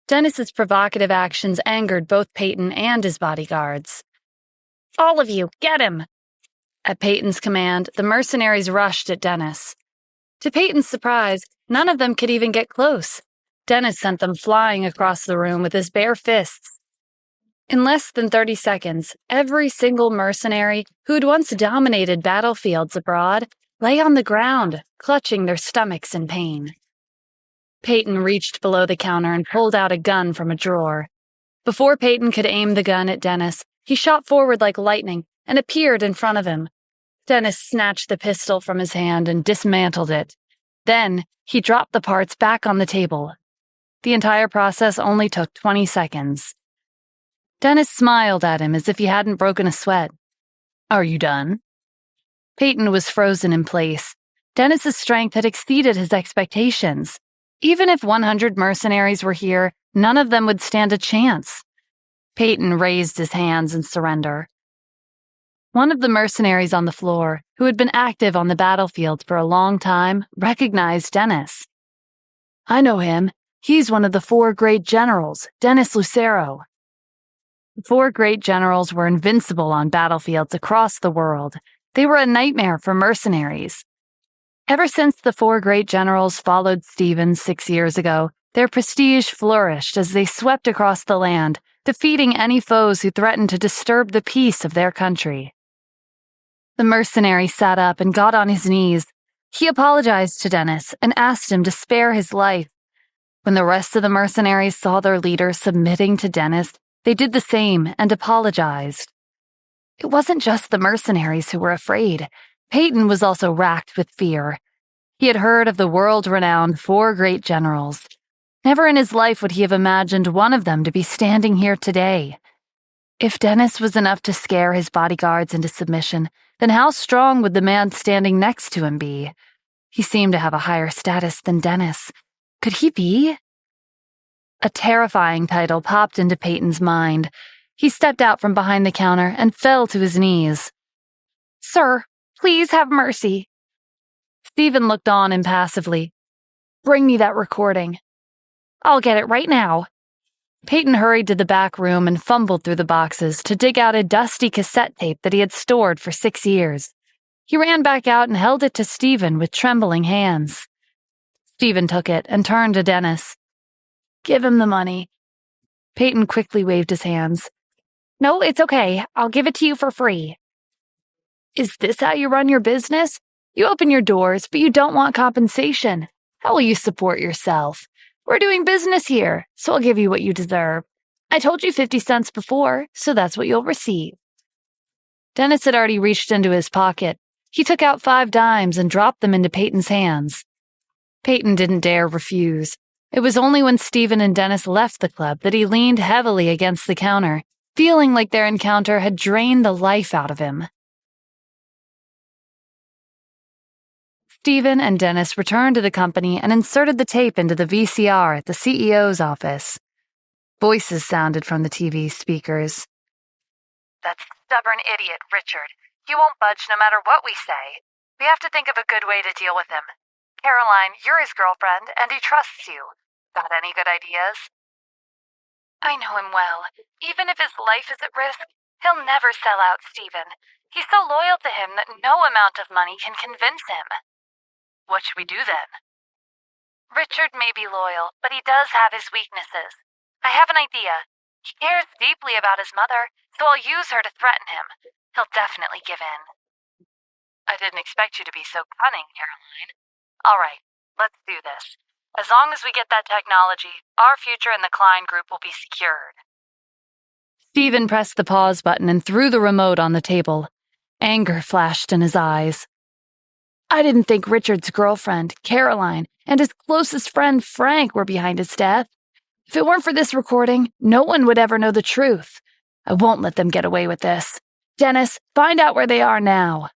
Dennis's provocative actions angered both Peyton and his bodyguards. All of you, get him! At Peyton's command, the mercenaries rushed at Dennis. To Peyton's surprise, none of them could even get close. Dennis sent them flying across the room with his bare fists. In less than 30 seconds, every single mercenary who'd once dominated battlefields abroad lay on the ground, clutching their stomachs in pain. Peyton reached below the counter and pulled out a gun from a drawer. Before Peyton could aim the gun at Dennis, he shot forward like lightning and appeared in front of him. Dennis snatched the pistol from his hand and dismantled it. Then, he dropped the parts back on the table. The entire process only took 20 seconds. Dennis smiled at him as if he hadn't broken a sweat. "Are you done?" Peyton was frozen in place. Dennis's strength had exceeded his expectations. Even if 100 mercenaries were here, none of them would stand a chance. Peyton raised his hands in surrender. One of the mercenaries on the floor, who had been active on the battlefield for a long time, recognized Dennis. "I know him. He's one of the 4 great generals, Dennis Lucero." The 4 great generals were invincible on battlefields across the world. They were a nightmare for mercenaries. Ever since the 4 great generals followed Stephen 6 years ago, their prestige flourished as they swept across the land, defeating any foes who threatened to disturb the peace of their country. The mercenary sat up and got on his knees. He apologized to Dennis and asked him to spare his life. When the rest of the mercenaries saw their leader submitting to Dennis, they did the same and apologized. It wasn't just the mercenaries who were afraid. Peyton was also racked with fear. He had heard of the world-renowned 4 great generals. Never in his life would he have imagined one of them to be standing here today. If Dennis was enough to scare his bodyguards into submission, then how strong would the man standing next to him be? He seemed to have a higher status than Dennis. Could he be? A terrifying title popped into Peyton's mind. He stepped out from behind the counter and fell to his knees. Sir, please have mercy. Stephen looked on impassively. "Bring me that recording." "I'll get it right now." Peyton hurried to the back room and fumbled through the boxes to dig out a dusty cassette tape that he had stored for 6 years. He ran back out and held it to Stephen with trembling hands. Stephen took it and turned to Dennis. "Give him the money." Peyton quickly waved his hands. "No, it's okay. I'll give it to you for free." "Is this how you run your business? You open your doors, but you don't want compensation. How will you support yourself? We're doing business here, so I'll give you what you deserve. I told you 50 cents before, so that's what you'll receive." Dennis had already reached into his pocket. He took out 5 dimes and dropped them into Peyton's hands. Peyton didn't dare refuse. It was only when Stephen and Dennis left the club that he leaned heavily against the counter, feeling like their encounter had drained the life out of him. Stephen and Dennis returned to the company and inserted the tape into the VCR at the CEO's office. Voices sounded from the TV speakers. "That stubborn idiot, Richard. He won't budge no matter what we say. We have to think of a good way to deal with him. Caroline, you're his girlfriend, and he trusts you. Got any good ideas?" "I know him well. Even if his life is at risk, he'll never sell out Stephen. He's so loyal to him that no amount of money can convince him." "What should we do then?" "Richard may be loyal, but he does have his weaknesses. I have an idea. He cares deeply about his mother, so I'll use her to threaten him. He'll definitely give in." "I didn't expect you to be so cunning, Caroline. All right, let's do this. As long as we get that technology, our future in the Klein Group will be secured. Stephen pressed the pause button and threw the remote on the table. Anger flashed in his eyes. I didn't think Richard's girlfriend, Caroline, and his closest friend, Frank, were behind his death. If it weren't for this recording, no one would ever know the truth. I won't let them get away with this. Dennis, find out where they are now.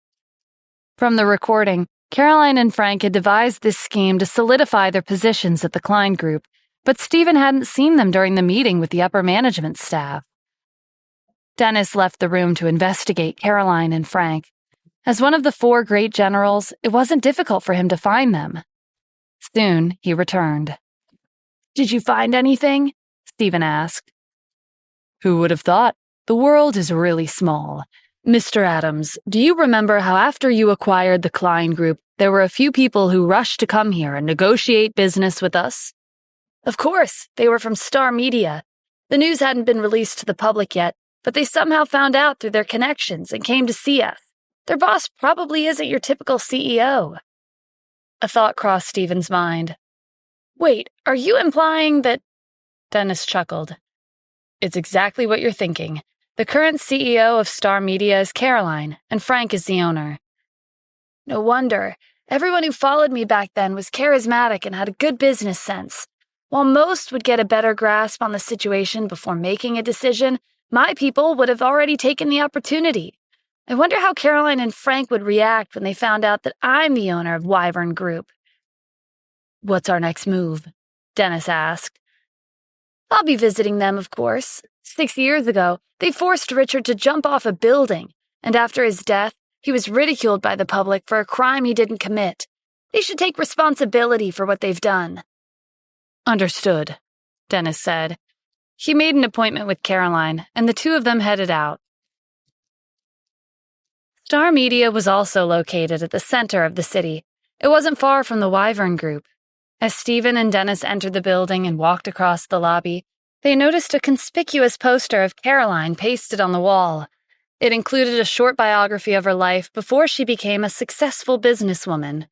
From the recording, Caroline and Frank had devised this scheme to solidify their positions at the Klein Group, but Stephen hadn't seen them during the meeting with the upper management staff. Dennis left the room to investigate Caroline and Frank. As one of the 4 great generals, it wasn't difficult for him to find them. Soon, he returned. Did you find anything? Stephen asked. Who would have thought? The world is really small. Mr. Adams, do you remember how after you acquired the Klein Group, there were a few people who rushed to come here and negotiate business with us? Of course, they were from Star Media. The news hadn't been released to the public yet, but they somehow found out through their connections and came to see us. Their boss probably isn't your typical CEO. A thought crossed Stephen's mind. Wait, are you implying that... Dennis chuckled. It's exactly what you're thinking. The current CEO of Star Media is Caroline, and Frank is the owner. No wonder. Everyone who followed me back then was charismatic and had a good business sense. While most would get a better grasp on the situation before making a decision, my people would have already taken the opportunity. I wonder how Caroline and Frank would react when they found out that I'm the owner of Wyvern Group. What's our next move? Dennis asked. I'll be visiting them, of course. 6 years ago, they forced Richard to jump off a building, and after his death, he was ridiculed by the public for a crime he didn't commit. They should take responsibility for what they've done. Understood, Dennis said. He made an appointment with Caroline, and the two of them headed out. Star Media was also located at the center of the city. It wasn't far from the Wyvern Group. As Stephen and Dennis entered the building and walked across the lobby, they noticed a conspicuous poster of Caroline pasted on the wall. It included a short biography of her life before she became a successful businesswoman.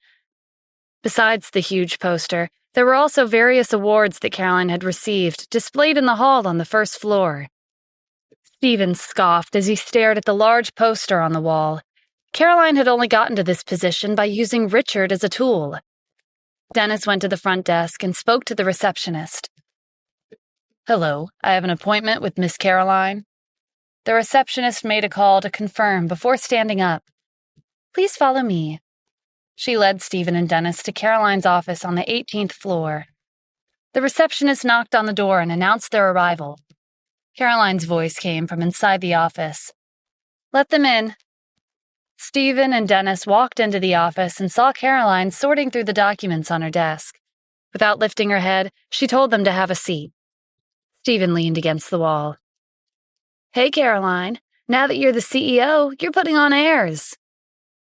Besides the huge poster, there were also various awards that Caroline had received, displayed in the hall on the first floor. Stephen scoffed as he stared at the large poster on the wall. Caroline had only gotten to this position by using Richard as a tool. Dennis went to the front desk and spoke to the receptionist. Hello, I have an appointment with Miss Caroline. The receptionist made a call to confirm before standing up. Please follow me. She led Stephen and Dennis to Caroline's office on the 18th floor. The receptionist knocked on the door and announced their arrival. Caroline's voice came from inside the office. Let them in. Stephen and Dennis walked into the office and saw Caroline sorting through the documents on her desk. Without lifting her head, she told them to have a seat. Stephen leaned against the wall. Hey, Caroline. Now that you're the CEO, you're putting on airs.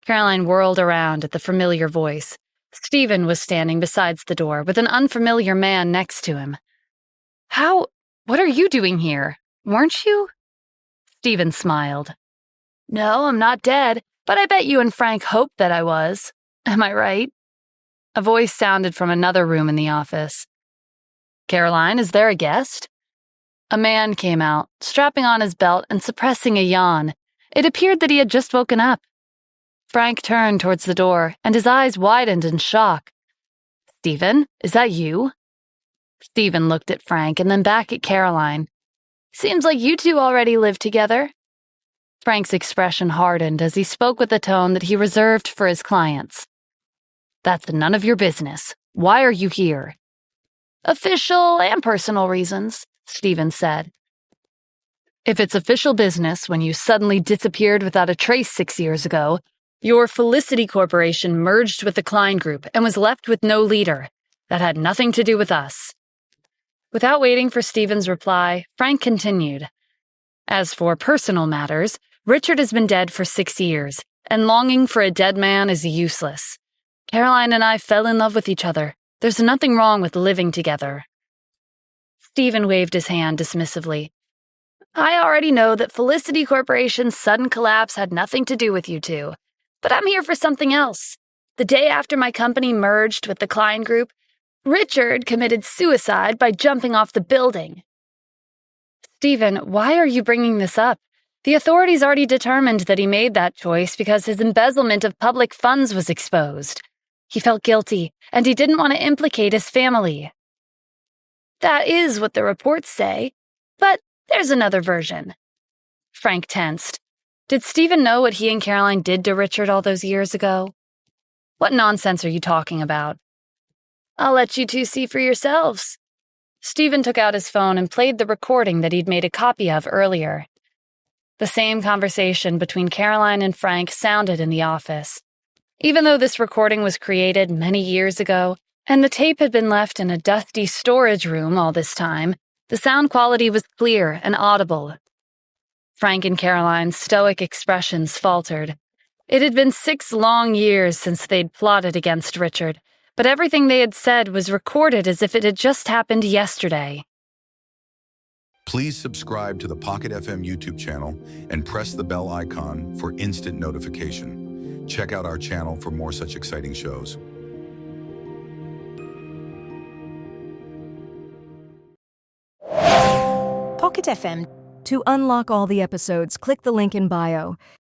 Caroline whirled around at the familiar voice. Stephen was standing beside the door with an unfamiliar man next to him. What are you doing here? Weren't you? Stephen smiled. No, I'm not dead, but I bet you and Frank hoped that I was. Am I right? A voice sounded from another room in the office. Caroline, is there a guest? A man came out, strapping on his belt and suppressing a yawn. It appeared that he had just woken up. Frank turned towards the door, and his eyes widened in shock. Stephen, is that you? Stephen looked at Frank and then back at Caroline. Seems like you two already live together. Frank's expression hardened as he spoke with a tone that he reserved for his clients. That's none of your business. Why are you here? Official and personal reasons, Stephen said. If it's official business when you suddenly disappeared without a trace 6 years ago, your Felicity Corporation merged with the Klein Group and was left with no leader. That had nothing to do with us. Without waiting for Stephen's reply, Frank continued. As for personal matters, Richard has been dead for 6 years, and longing for a dead man is useless. Caroline and I fell in love with each other. There's nothing wrong with living together. Stephen waved his hand dismissively. I already know that Felicity Corporation's sudden collapse had nothing to do with you two, but I'm here for something else. The day after my company merged with the Klein Group, Richard committed suicide by jumping off the building. Stephen, why are you bringing this up? The authorities already determined that he made that choice because his embezzlement of public funds was exposed. He felt guilty, and he didn't want to implicate his family. That is what the reports say, but there's another version. Frank tensed. Did Stephen know what he and Caroline did to Richard all those years ago? What nonsense are you talking about? I'll let you two see for yourselves. Stephen took out his phone and played the recording that he'd made a copy of earlier. The same conversation between Caroline and Frank sounded in the office. Even though this recording was created many years ago, and the tape had been left in a dusty storage room all this time, the sound quality was clear and audible. Frank and Caroline's stoic expressions faltered. It had been 6 long years since they'd plotted against Richard, but everything they had said was recorded as if it had just happened yesterday. Please subscribe to the Pocket FM YouTube channel and press the bell icon for instant notification. Check out our channel for more such exciting shows. Pocket FM. To unlock all the episodes, click the link in bio.